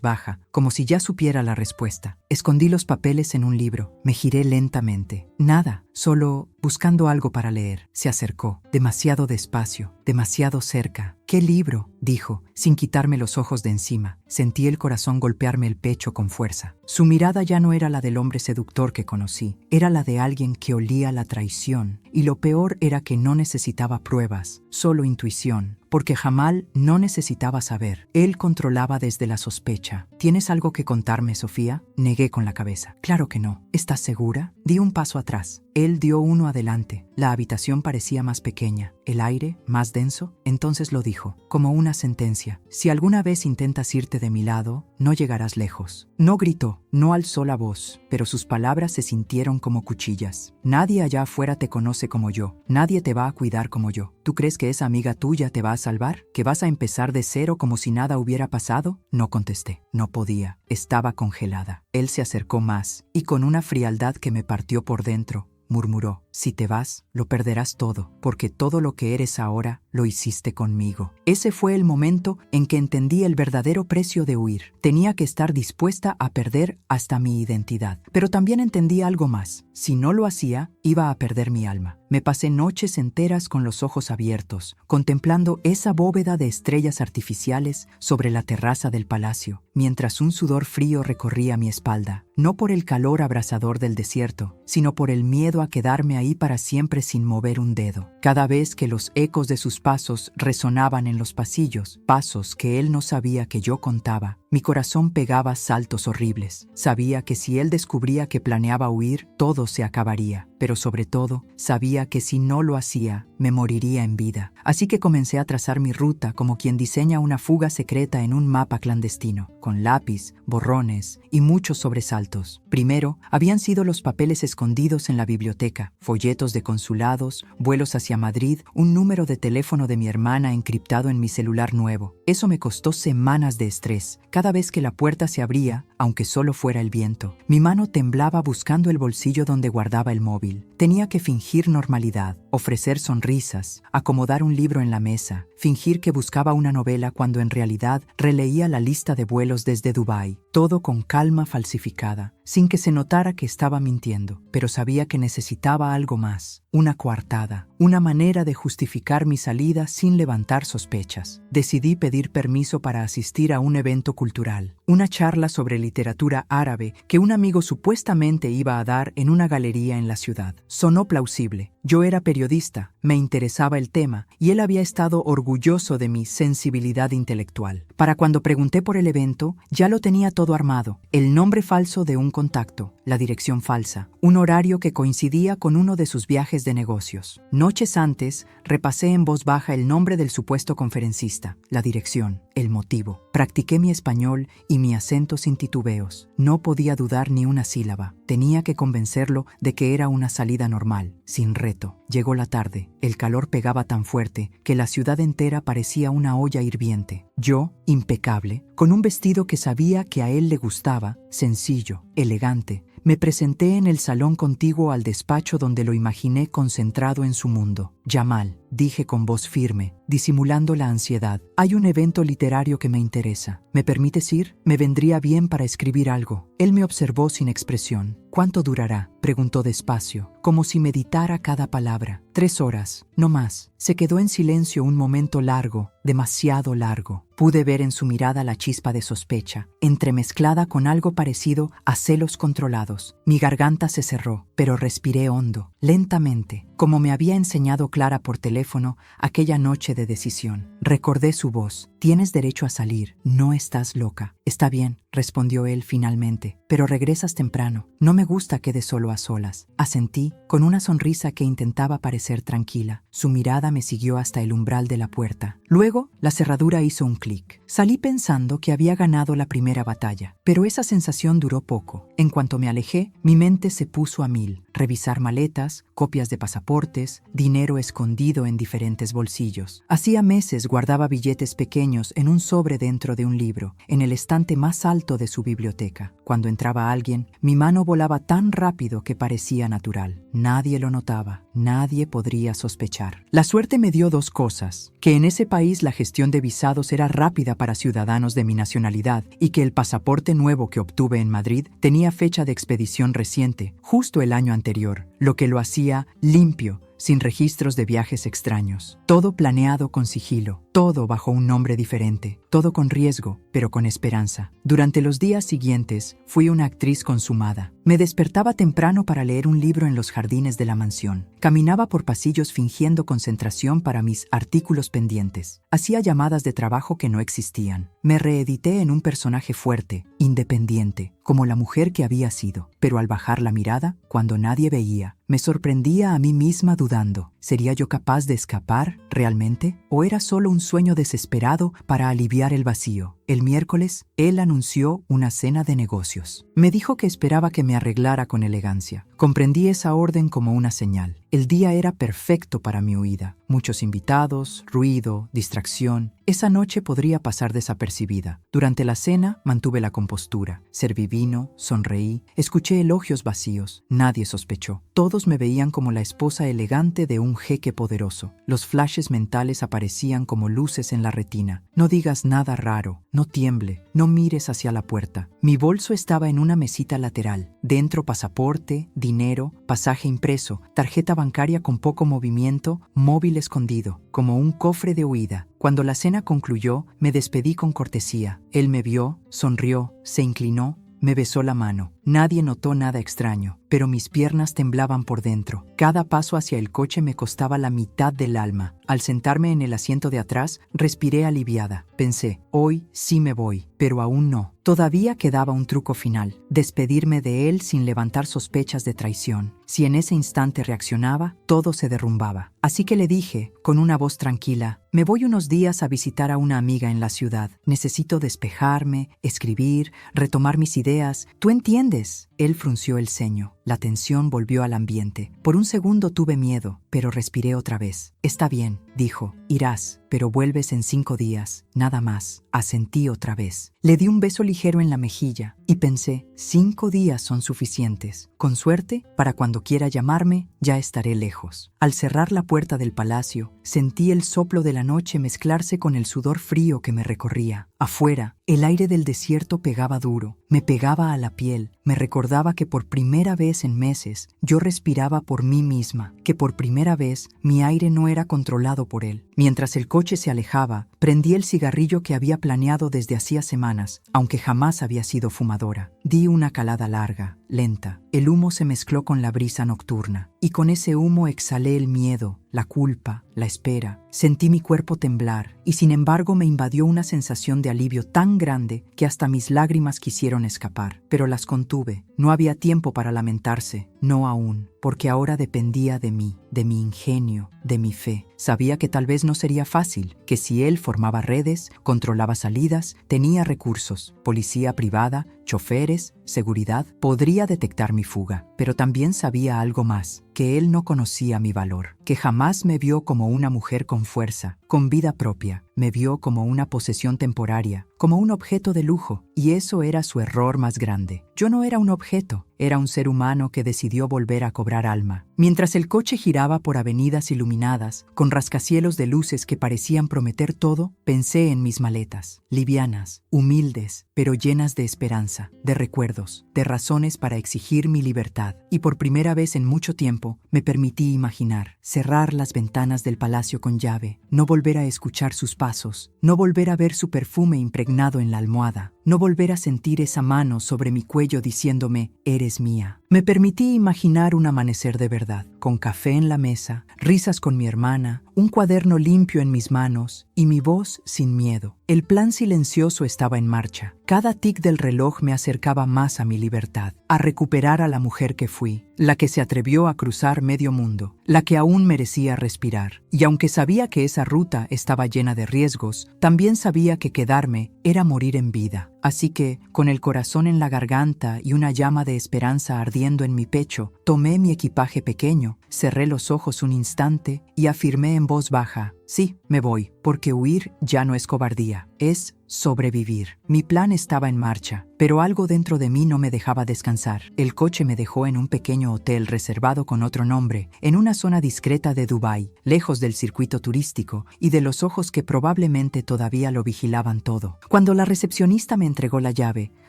baja, como si ya supiera la respuesta. Escondí los papeles en un libro. Me giré lentamente. Nada, solo buscando algo para leer. Se acercó, demasiado despacio, demasiado cerca. «¿Qué libro?», dijo, sin quitarme los ojos de encima. Sentí el corazón golpearme el pecho con fuerza. Su mirada ya no era la del hombre seductor que conocí, era la de alguien que olía la traición. Y lo peor era que no necesitaba pruebas, solo intuición. Porque Jamal no necesitaba saber. Él controlaba desde la sospecha. «¿Tienes algo que contarme, Sofía?», negué con la cabeza. «Claro que no». «¿Estás segura?». Di un paso atrás. Él dio uno adelante. La habitación parecía más pequeña, el aire más denso. Entonces lo dijo, como una sentencia. «Si alguna vez intentas irte de mi lado, no llegarás lejos». No gritó, no alzó la voz, pero sus palabras se sintieron como cuchillas. «Nadie allá afuera te conoce como yo. Nadie te va a cuidar como yo. ¿Tú crees que esa amiga tuya te va a salvar? ¿Que vas a empezar de cero como si nada hubiera pasado?». No contesté. No podía. Estaba congelada. Él se acercó más, y con una frialdad que me partió por dentro, murmuró: «Si te vas, lo perderás todo, porque todo lo que eres ahora lo hiciste conmigo». Ese fue el momento en que entendí el verdadero precio de huir. Tenía que estar dispuesta a perder hasta mi identidad. Pero también entendí algo más. Si no lo hacía, iba a perder mi alma. Me pasé noches enteras con los ojos abiertos, contemplando esa bóveda de estrellas artificiales sobre la terraza del palacio, mientras un sudor frío recorría mi espalda, no por el calor abrasador del desierto, sino por el miedo a quedarme ahí para siempre sin mover un dedo. Cada vez que los ecos de sus pasos resonaban en los pasillos, pasos que él no sabía que yo contaba, mi corazón pegaba saltos horribles. Sabía que si él descubría que planeaba huir, todo se acabaría. Pero sobre todo, sabía que si no lo hacía, me moriría en vida. Así que comencé a trazar mi ruta como quien diseña una fuga secreta en un mapa clandestino, con lápiz, borrones y muchos sobresaltos. Primero, habían sido los papeles escondidos en la biblioteca, folletos de consulados, vuelos hacia Madrid, un número de teléfono de mi hermana encriptado en mi celular nuevo. Eso me costó semanas de estrés. Cada vez que la puerta se abría, aunque solo fuera el viento, mi mano temblaba buscando el bolsillo donde guardaba el móvil. Tenía que fingir normalidad, ofrecer sonrisas, acomodar un libro en la mesa, fingir que buscaba una novela cuando en realidad releía la lista de vuelos desde Dubái. Todo con calma falsificada, sin que se notara que estaba mintiendo. Pero sabía que necesitaba algo más, una coartada, una manera de justificar mi salida sin levantar sospechas. Decidí pedir permiso para asistir a un evento cultural, una charla sobre literatura árabe que un amigo supuestamente iba a dar en una galería en la ciudad. Sonó plausible. Yo era periodista, me interesaba el tema y él había estado orgulloso de mi sensibilidad intelectual. Para cuando pregunté por el evento, ya lo tenía todo armado: el nombre falso de un contacto, la dirección falsa, un horario que coincidía con uno de sus viajes de negocios. Noches antes, repasé en voz baja el nombre del supuesto conferencista, la dirección, el motivo. Practiqué mi español y mi acento sin titubeos. No podía dudar ni una sílaba. Tenía que convencerlo de que era una salida normal, sin reto. Llegó la tarde. El calor pegaba tan fuerte que la ciudad entera parecía una olla hirviente. Yo, impecable, con un vestido que sabía que a él le gustaba, sencillo, elegante, Me presenté en el salón contiguo al despacho donde lo imaginé concentrado en su mundo. Yamal, dije con voz firme, disimulando la ansiedad. Hay un evento literario que me interesa. ¿Me permites ir? Me vendría bien para escribir algo. Él me observó sin expresión. ¿Cuánto durará?, preguntó despacio, como si meditara cada palabra. 3 horas, no más. Se quedó en silencio un momento largo, demasiado largo. Pude ver en su mirada la chispa de sospecha, entremezclada con algo parecido a celos controlados. Mi garganta se cerró, pero respiré hondo, lentamente, como me había enseñado Clara por teléfono aquella noche de decisión. Recordé su voz. Tienes derecho a salir, no estás loca. Está bien, respondió él finalmente, pero regresas temprano. No me gusta quede solo a solas. Asentí, con una sonrisa que intentaba parecer tranquila. Su mirada me siguió hasta el umbral de la puerta. Luego, la cerradura hizo un clic. Salí pensando que había ganado la primera batalla, pero esa sensación duró poco. En cuanto me alejé, mi mente se puso a mil. Revisar maletas, copias de pasaportes, dinero escondido en diferentes bolsillos. Hacía meses guardaba billetes pequeños en un sobre dentro de un libro, en el estante más alto de su biblioteca. Cuando entraba alguien, mi mano volaba tan rápido que parecía natural. Nadie lo notaba, nadie podría sospechar. La suerte me dio 2 cosas: que en ese país la gestión de visados era rápida para ciudadanos de mi nacionalidad y que el pasaporte nuevo que obtuve en Madrid tenía fecha de expedición reciente, justo el año anterior, lo que lo hacía limpio, sin registros de viajes extraños. Todo planeado con sigilo, todo bajo un nombre diferente, todo con riesgo, pero con esperanza. Durante los días siguientes, fui una actriz consumada. Me despertaba temprano para leer un libro en los jardines de la mansión. Caminaba por pasillos fingiendo concentración para mis artículos pendientes. Hacía llamadas de trabajo que no existían. Me reedité en un personaje fuerte, independiente, como la mujer que había sido. Pero al bajar la mirada, cuando nadie veía, me sorprendía a mí misma dudando. ¿Sería yo capaz de escapar realmente? ¿O era solo un sueño desesperado para aliviar el vacío? El miércoles, él anunció una cena de negocios. Me dijo que esperaba que me arreglara con elegancia. Comprendí esa orden como una señal. El día era perfecto para mi huida. Muchos invitados, ruido, distracción. Esa noche podría pasar desapercibida. Durante la cena mantuve la compostura. Serví vino, sonreí, escuché elogios vacíos. Nadie sospechó. Todos me veían como la esposa elegante de un jeque poderoso. Los flashes mentales aparecían como luces en la retina. No digas nada raro, no tiemble, no mires hacia la puerta. Mi bolso estaba en una mesita lateral. Dentro pasaporte, dinero, pasaje impreso, tarjeta bancaria con poco movimiento, móvil escondido, como un cofre de huida. Cuando la cena concluyó, me despedí con cortesía. Él me vio, sonrió, se inclinó, me besó la mano. Nadie notó nada extraño, pero mis piernas temblaban por dentro. Cada paso hacia el coche me costaba la mitad del alma. Al sentarme en el asiento de atrás, respiré aliviada. Pensé, hoy sí me voy, pero aún no. Todavía quedaba un truco final: despedirme de él sin levantar sospechas de traición. Si en ese instante reaccionaba, todo se derrumbaba. Así que le dije, con una voz tranquila, me voy unos días a visitar a una amiga en la ciudad. Necesito despejarme, escribir, retomar mis ideas. ¿Tú entiendes? Él frunció el ceño. La tensión volvió al ambiente. Por un segundo tuve miedo, pero respiré otra vez. Está bien, dijo. Irás, pero vuelves en 5 días. Nada más. Asentí otra vez. Le di un beso ligero en la mejilla y pensé, 5 días son suficientes. Con suerte, para cuando quiera llamarme, ya estaré lejos. Al cerrar la puerta del palacio, sentí el soplo de la noche mezclarse con el sudor frío que me recorría. Afuera, el aire del desierto pegaba duro, me pegaba a la piel, me recordaba que por primera vez en meses yo respiraba por mí misma, que por primera vez mi aire no era controlado por él. Mientras el coche se alejaba, prendí el cigarrillo que había planeado desde hacía semanas, aunque jamás había sido fumadora. Di una calada larga, lenta. El humo se mezcló con la brisa nocturna, y con ese humo exhalé el miedo, la culpa, la espera. Sentí mi cuerpo temblar, y sin embargo me invadió una sensación de alivio tan grande que hasta mis lágrimas quisieron escapar. Pero las contuve. No había tiempo para lamentarse, no aún, porque ahora dependía de mí, de mi ingenio, de mi fe. Sabía que tal vez no sería fácil, que si él formaba redes, controlaba salidas, tenía recursos, policía privada, choferes, seguridad, podría detectar mi fuga. Pero también sabía algo más. que él no conocía mi valor, que jamás me vio como una mujer con fuerza, con vida propia. Me vio como una posesión temporaria, como un objeto de lujo, y eso era su error más grande. Yo no era un objeto, era un ser humano que decidió volver a cobrar alma. Mientras el coche giraba por avenidas iluminadas, con rascacielos de luces que parecían prometer todo, pensé en mis maletas, livianas, humildes, pero llenas de esperanza, de recuerdos, de razones para exigir mi libertad. Y por primera vez en mucho tiempo, me permití imaginar, cerrar las ventanas del palacio con llave, no volver a escuchar sus pasos, no volver a ver su perfume impregnado en la almohada, no volver a sentir esa mano sobre mi cuello diciéndome, eres mía. Me permití imaginar un amanecer de verdad, con café en la mesa, risas con mi hermana, un cuaderno limpio en mis manos y mi voz sin miedo. El plan silencioso estaba en marcha. Cada tic del reloj me acercaba más a mi libertad, a recuperar a la mujer que fui, la que se atrevió a cruzar medio mundo, la que aún merecía respirar. Y aunque sabía que esa ruta estaba llena de riesgos, también sabía que quedarme era morir en vida. Así que, con el corazón en la garganta y una llama de esperanza ardiendo en mi pecho, tomé mi equipaje pequeño, cerré los ojos un instante y afirmé en voz baja, sí, me voy, porque huir ya no es cobardía, es sobrevivir. Mi plan estaba en marcha, pero algo dentro de mí no me dejaba descansar. El coche me dejó en un pequeño hotel reservado con otro nombre, en una zona discreta de Dubái, lejos del circuito turístico y de los ojos que probablemente todavía lo vigilaban todo. Cuando la recepcionista me entregó la llave,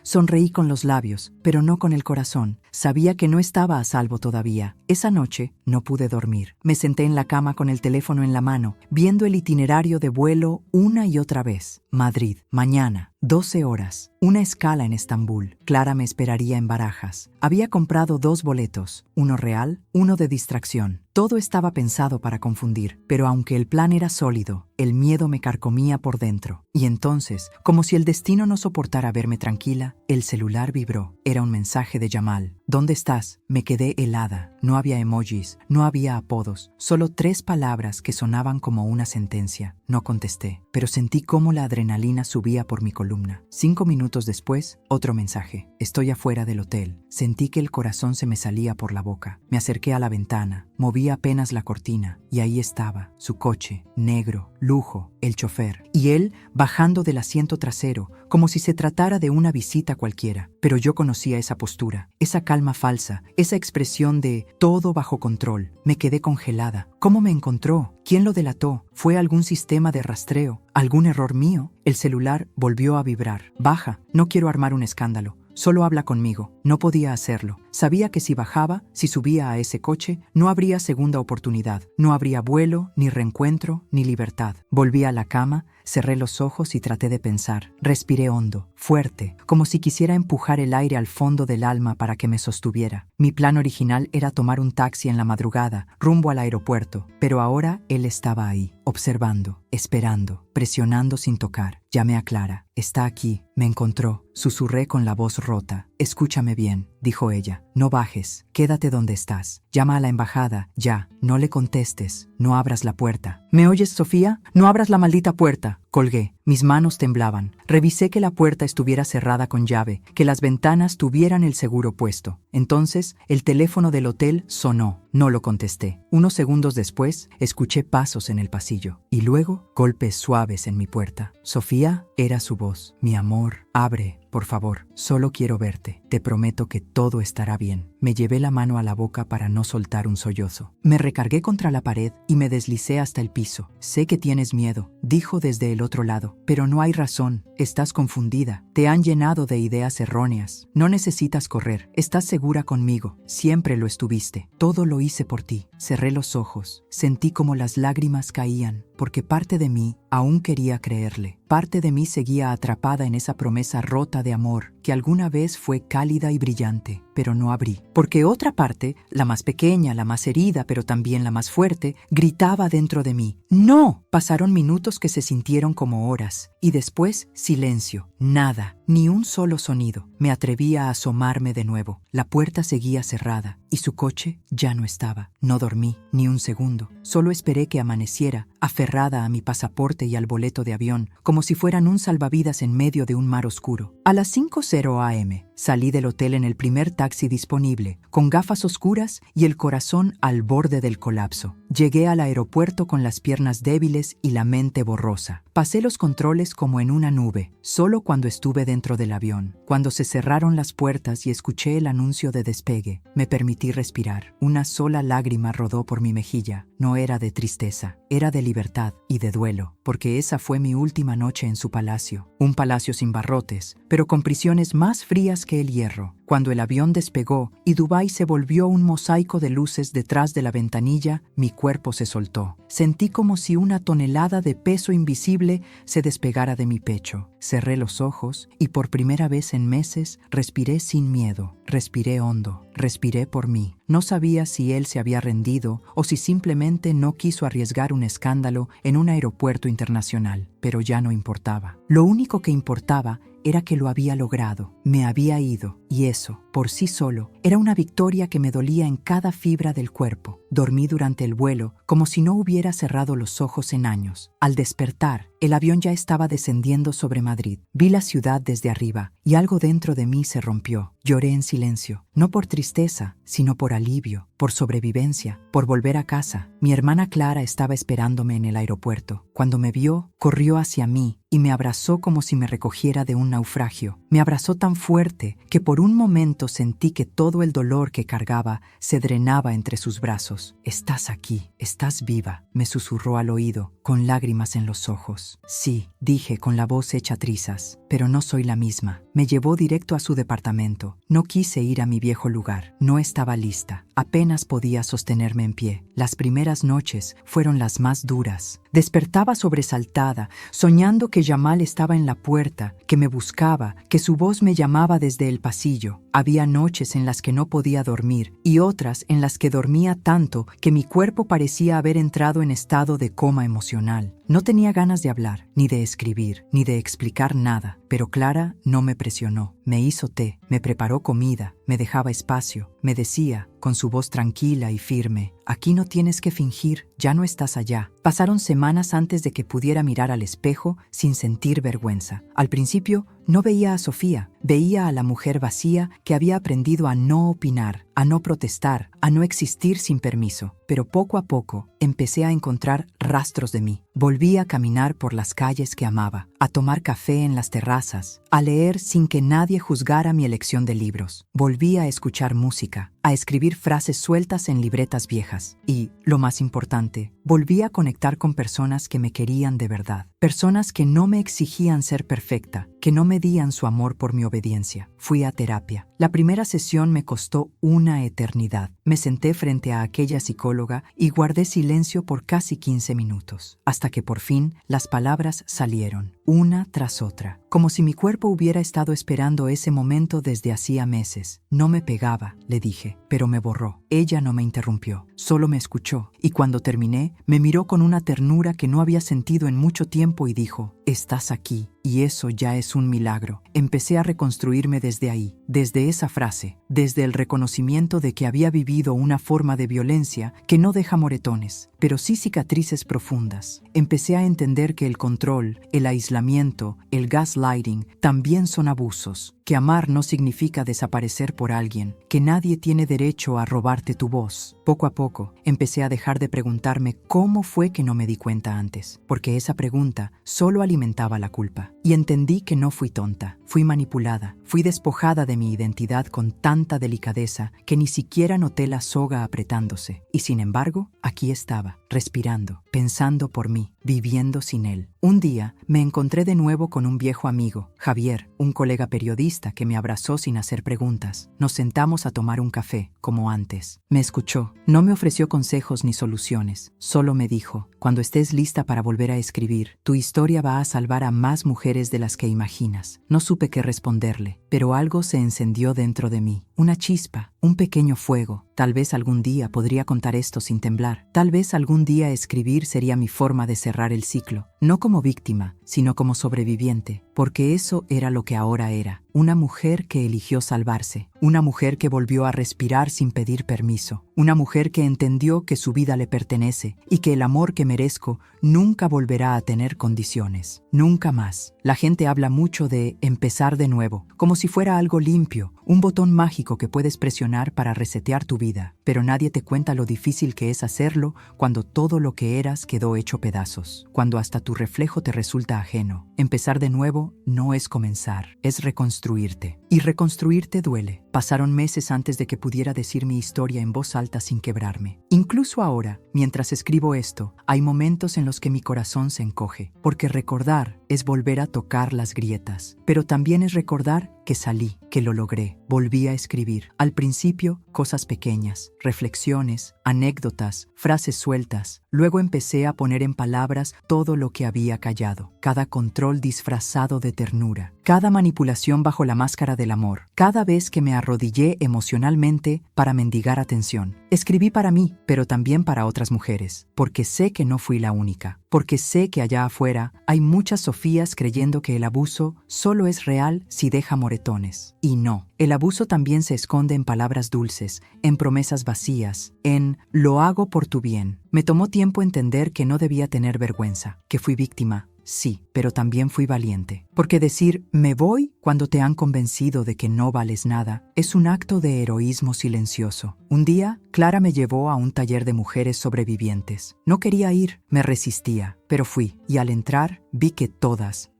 sonreí con los labios, pero no con el corazón. Sabía que no estaba a salvo todavía. Esa noche no pude dormir. Me senté en la cama con el teléfono en la mano, viendo el itinerario de vuelo una y otra vez. Madrid, mañana, 12 horas, una escala en Estambul. Clara me esperaría en Barajas. Había comprado 2 boletos, uno real, uno de distracción. Todo estaba pensado para confundir, pero aunque el plan era sólido, el miedo me carcomía por dentro. Y entonces, como si el destino no soportara verme tranquila, el celular vibró. Era un mensaje de Jamal. ¿Dónde estás? Me quedé helada. No había emojis, no había apodos, solo 3 palabras que sonaban como una sentencia. No contesté, pero sentí cómo la adrenalina subía por mi columna. 5 minutos después, otro mensaje. Estoy afuera del hotel. Sentí que el corazón se me salía por la boca. Me acerqué a la ventana, moví apenas la cortina, y ahí estaba, su coche, negro, lujo, el chofer, y él bajando del asiento trasero, como si se tratara de una visita cualquiera. Pero yo conocía esa postura, esa calma falsa, esa expresión de todo bajo control. Me quedé congelada. ¿Cómo me encontró? ¿Quién lo delató? ¿Fue algún sistema de rastreo? ¿Algún error mío? El celular volvió a vibrar. Baja, no quiero armar un escándalo. Solo habla conmigo. No podía hacerlo. Sabía que si bajaba, si subía a ese coche, no habría segunda oportunidad. No habría vuelo, ni reencuentro, ni libertad. Volví a la cama, cerré los ojos y traté de pensar. Respiré hondo, fuerte, como si quisiera empujar el aire al fondo del alma para que me sostuviera. Mi plan original era tomar un taxi en la madrugada, rumbo al aeropuerto, pero ahora él estaba ahí, observando, esperando, presionando sin tocar. Llamé a Clara. Está aquí. Me encontró. Susurré con la voz rota. Escúchame bien, dijo ella. No bajes. Quédate donde estás. Llama a la embajada. Ya. No le contestes. No abras la puerta. ¿Me oyes, Sofía? No abras la maldita puerta. Colgué. Mis manos temblaban. Revisé que la puerta estuviera cerrada con llave, que las ventanas tuvieran el seguro puesto. Entonces, el teléfono del hotel sonó. No lo contesté. Unos segundos después, escuché pasos en el pasillo. Y luego, golpes suaves en mi puerta. Sofía, era su voz. Mi amor, abre, por favor. Solo quiero verte. Te prometo que todo estará bien. Me llevé la mano a la boca para no soltar un sollozo. Me recargué contra la pared y me deslicé hasta el piso. Sé que tienes miedo, dijo desde el otro lado, pero no hay razón. Estás confundida. Te han llenado de ideas erróneas. No necesitas correr. Estás segura conmigo. Siempre lo estuviste. Todo lo hice por ti. Cerré los ojos. Sentí como las lágrimas caían, porque parte de mí aún quería creerle. Parte de mí seguía atrapada en esa promesa rota de amor que alguna vez fue cálida y brillante, pero no abrí. Porque otra parte, la más pequeña, la más herida, pero también la más fuerte, gritaba dentro de mí. ¡No! Pasaron minutos que se sintieron como horas, y después silencio, nada, ni un solo sonido. Me atreví a asomarme de nuevo. La puerta seguía cerrada, y su coche ya no estaba. No dormí ni un segundo. Solo esperé que amaneciera, aferrada a mi pasaporte y al boleto de avión, como si fueran un salvavidas en medio de un mar oscuro. A las 5:00 a.m., Salí del hotel en el primer taxi disponible, con gafas oscuras y el corazón al borde del colapso. Llegué al aeropuerto con las piernas débiles y la mente borrosa. Pasé los controles como en una nube, solo cuando estuve dentro del avión. Cuando se cerraron las puertas y escuché el anuncio de despegue, me permití respirar. Una sola lágrima rodó por mi mejilla. No era de tristeza, era de libertad y de duelo, porque esa fue mi última noche en su palacio. Un palacio sin barrotes, pero con prisiones más frías que el hierro. Cuando el avión despegó y Dubái se volvió un mosaico de luces detrás de la ventanilla, mi cuerpo se soltó. Sentí como si una tonelada de peso invisible se despegara de mi pecho. Cerré los ojos y por primera vez en meses respiré sin miedo. Respiré hondo. Respiré por mí. No sabía si él se había rendido o si simplemente no quiso arriesgar un escándalo en un aeropuerto internacional, pero ya no importaba. Lo único que importaba era que lo había logrado, me había ido, y eso, por sí solo, era una victoria que me dolía en cada fibra del cuerpo. Dormí durante el vuelo como si no hubiera cerrado los ojos en años. Al despertar, el avión ya estaba descendiendo sobre Madrid. Vi la ciudad desde arriba y algo dentro de mí se rompió. Lloré en silencio, no por tristeza, sino por alivio, por sobrevivencia, por volver a casa. Mi hermana Clara estaba esperándome en el aeropuerto. Cuando me vio, corrió hacia mí y me abrazó como si me recogiera de un naufragio. Me abrazó tan fuerte que por un momento sentí que todo el dolor que cargaba se drenaba entre sus brazos. «Estás aquí, estás viva», me susurró al oído, con lágrimas en los ojos. «Sí», dije con la voz hecha trizas, «pero no soy la misma». Me llevó directo a su departamento. No quise ir a mi viejo lugar. No estaba lista. Apenas podía sostenerme en pie. Las primeras noches fueron las más duras. Despertaba sobresaltada, soñando que Jamal estaba en la puerta, que me buscaba, que su voz me llamaba desde el pasillo. Había noches en las que no podía dormir y otras en las que dormía tanto que mi cuerpo parecía haber entrado en estado de coma emocional. No tenía ganas de hablar, ni de escribir, ni de explicar nada, pero Clara no me presionó. Me hizo té, me preparó comida, me dejaba espacio, me decía, con su voz tranquila y firme, «Aquí no tienes que fingir, ya no estás allá». Pasaron semanas antes de que pudiera mirar al espejo sin sentir vergüenza. Al principio, no veía a Sofía, veía a la mujer vacía que había aprendido a no opinar, a no protestar, a no existir sin permiso. Pero poco a poco empecé a encontrar rastros de mí. Volví a caminar por las calles que amaba, a tomar café en las terrazas, a leer sin que nadie juzgara mi elección de libros. Volví a escuchar música, a escribir frases sueltas en libretas viejas. Y, lo más importante, volví a conectar con personas que me querían de verdad. Personas que no me exigían ser perfecta, que no medían su amor por mi obediencia. Fui a terapia. La primera sesión me costó una eternidad. Me senté frente a aquella psicóloga y guardé silencio por casi 15 minutos, hasta que por fin las palabras salieron, una tras otra, como si mi cuerpo hubiera estado esperando ese momento desde hacía meses. «No me pegaba», le dije, pero me borró. Ella no me interrumpió, solo me escuchó, y cuando terminé, me miró con una ternura que no había sentido en mucho tiempo y dijo, «Estás aquí». Y eso ya es un milagro. Empecé a reconstruirme desde ahí, desde esa frase, desde el reconocimiento de que había vivido una forma de violencia que no deja moretones, pero sí cicatrices profundas. Empecé a entender que el control, el aislamiento, el gaslighting también son abusos, que amar no significa desaparecer por alguien, que nadie tiene derecho a robarte tu voz. Poco a poco, empecé a dejar de preguntarme cómo fue que no me di cuenta antes, porque esa pregunta solo alimentaba la culpa. Y entendí que no fui tonta, fui manipulada, fui despojada de mi identidad con tanta delicadeza que ni siquiera noté la soga apretándose. Y sin embargo, aquí estaba, respirando, pensando por mí, viviendo sin él. Un día me encontré de nuevo con un viejo amigo, Javier, un colega periodista que me abrazó sin hacer preguntas. Nos sentamos a tomar un café, como antes. Me escuchó, no me ofreció consejos ni soluciones, solo me dijo, «Cuando estés lista para volver a escribir, tu historia va a salvar a más mujeres de las que imaginas». No supe qué responderle, pero algo se encendió dentro de mí, una chispa, un pequeño fuego, Tal vez algún día podría contar esto sin temblar. Tal vez algún día escribir sería mi forma de cerrar el ciclo, no como víctima, sino como sobreviviente, porque eso era lo que ahora era. Una mujer que eligió salvarse, una mujer que volvió a respirar sin pedir permiso, una mujer que entendió que su vida le pertenece y que el amor que merezco nunca volverá a tener condiciones. Nunca más. La gente habla mucho de empezar de nuevo, como si fuera algo limpio, un botón mágico que puedes presionar para resetear tu vida, pero nadie te cuenta lo difícil que es hacerlo cuando todo lo que eras quedó hecho pedazos, cuando hasta tu reflejo te resulta ajeno. Empezar de nuevo no es comenzar, es reconstruirte. Y reconstruirte duele. Pasaron meses antes de que pudiera decir mi historia en voz alta sin quebrarme. Incluso ahora, mientras escribo esto, hay momentos en los que mi corazón se encoge, porque recordar es volver a tocar las grietas, pero también es recordar que salí, que lo logré. Volví a escribir. Al principio, cosas pequeñas, reflexiones, anécdotas, frases sueltas. Luego empecé a poner en palabras todo lo que había callado. Cada control disfrazado de ternura. Cada manipulación bajo la máscara del amor. Cada vez que me arrodillé emocionalmente para mendigar atención. Escribí para mí, pero también para otras mujeres, porque sé que no fui la única. Porque sé que allá afuera hay muchas Sofías creyendo que el abuso solo es real si deja moretones. Y no, el abuso también se esconde en palabras dulces, en promesas vacías, en «lo hago por tu bien». Me tomó tiempo entender que no debía tener vergüenza, que fui víctima. Sí, pero también fui valiente. Porque decir «me voy» cuando te han convencido de que no vales nada es un acto de heroísmo silencioso. Un día, Clara me llevó a un taller de mujeres sobrevivientes. No quería ir, me resistía, pero fui. Y al entrar, vi que todas,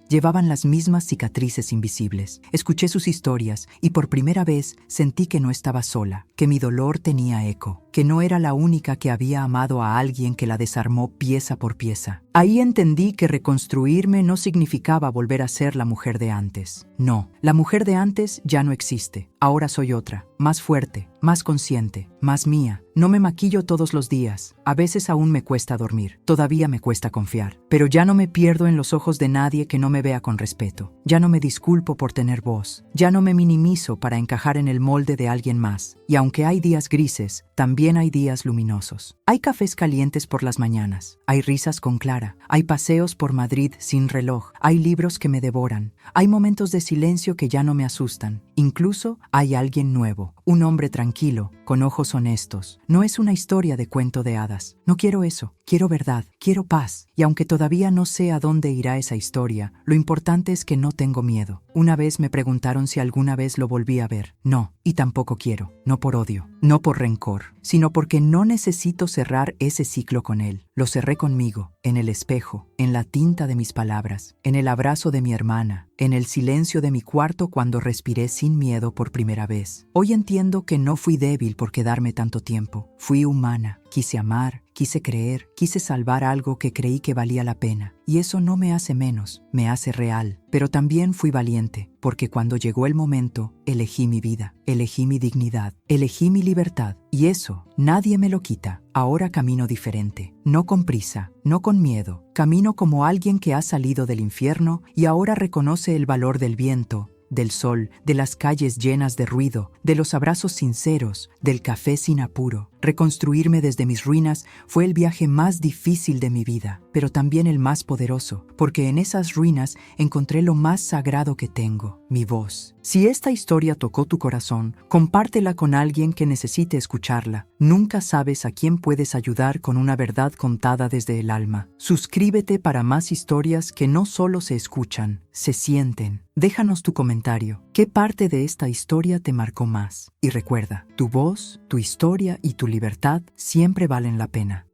llevaban las mismas cicatrices invisibles. Escuché sus historias y por primera vez sentí que no estaba sola, que mi dolor tenía eco, que no era la única que había amado a alguien que la desarmó pieza por pieza. Ahí entendí que reconstruirme no significaba volver a ser la mujer de antes. No, la mujer de antes ya no existe. Ahora soy otra, más fuerte, más consciente, más mía. No me maquillo todos los días. A veces aún me cuesta dormir. Todavía me cuesta confiar. Pero ya no me pierdo en los ojos de nadie que no me vea con respeto. Ya no me disculpo por tener voz. Ya no me minimizo para encajar en el molde de alguien más. Y aunque hay días grises, también hay días luminosos. Hay cafés calientes por las mañanas. Hay risas con Clara. Hay paseos por Madrid sin reloj. Hay libros que me devoran. Hay momentos de silencio que ya no me asustan. Incluso hay alguien nuevo. Un hombre tranquilo, con ojos honestos. No es una historia de cuento de hadas. No quiero eso. Quiero verdad. Quiero paz. Y aunque todavía no sé a dónde irá esa historia, lo importante es que no tengo miedo. Una vez me preguntaron si alguna vez lo volví a ver. No, y tampoco quiero. No por odio, no por rencor, sino porque no necesito cerrar ese ciclo con él. Lo cerré conmigo, en el espejo, en la tinta de mis palabras, en el abrazo de mi hermana, en el silencio de mi cuarto cuando respiré sin miedo por primera vez. Hoy entiendo que no fui débil por quedarme tanto tiempo. Fui humana. Quise amar, quise creer, quise salvar algo que creí que valía la pena. Y eso no me hace menos, me hace real. Pero también fui valiente, porque cuando llegó el momento, elegí mi vida, elegí mi dignidad, elegí mi libertad. Y eso, nadie me lo quita. Ahora camino diferente, no con prisa, no con miedo. Camino como alguien que ha salido del infierno y ahora reconoce el valor del viento, del sol, de las calles llenas de ruido, de los abrazos sinceros, del café sin apuro. Reconstruirme desde mis ruinas fue el viaje más difícil de mi vida, pero también el más poderoso, porque en esas ruinas encontré lo más sagrado que tengo, mi voz. Si esta historia tocó tu corazón, compártela con alguien que necesite escucharla. Nunca sabes a quién puedes ayudar con una verdad contada desde el alma. Suscríbete para más historias que no solo se escuchan, se sienten. Déjanos tu comentario. ¿Qué parte de esta historia te marcó más? Y recuerda, tu voz, tu historia y tu libertad siempre valen la pena.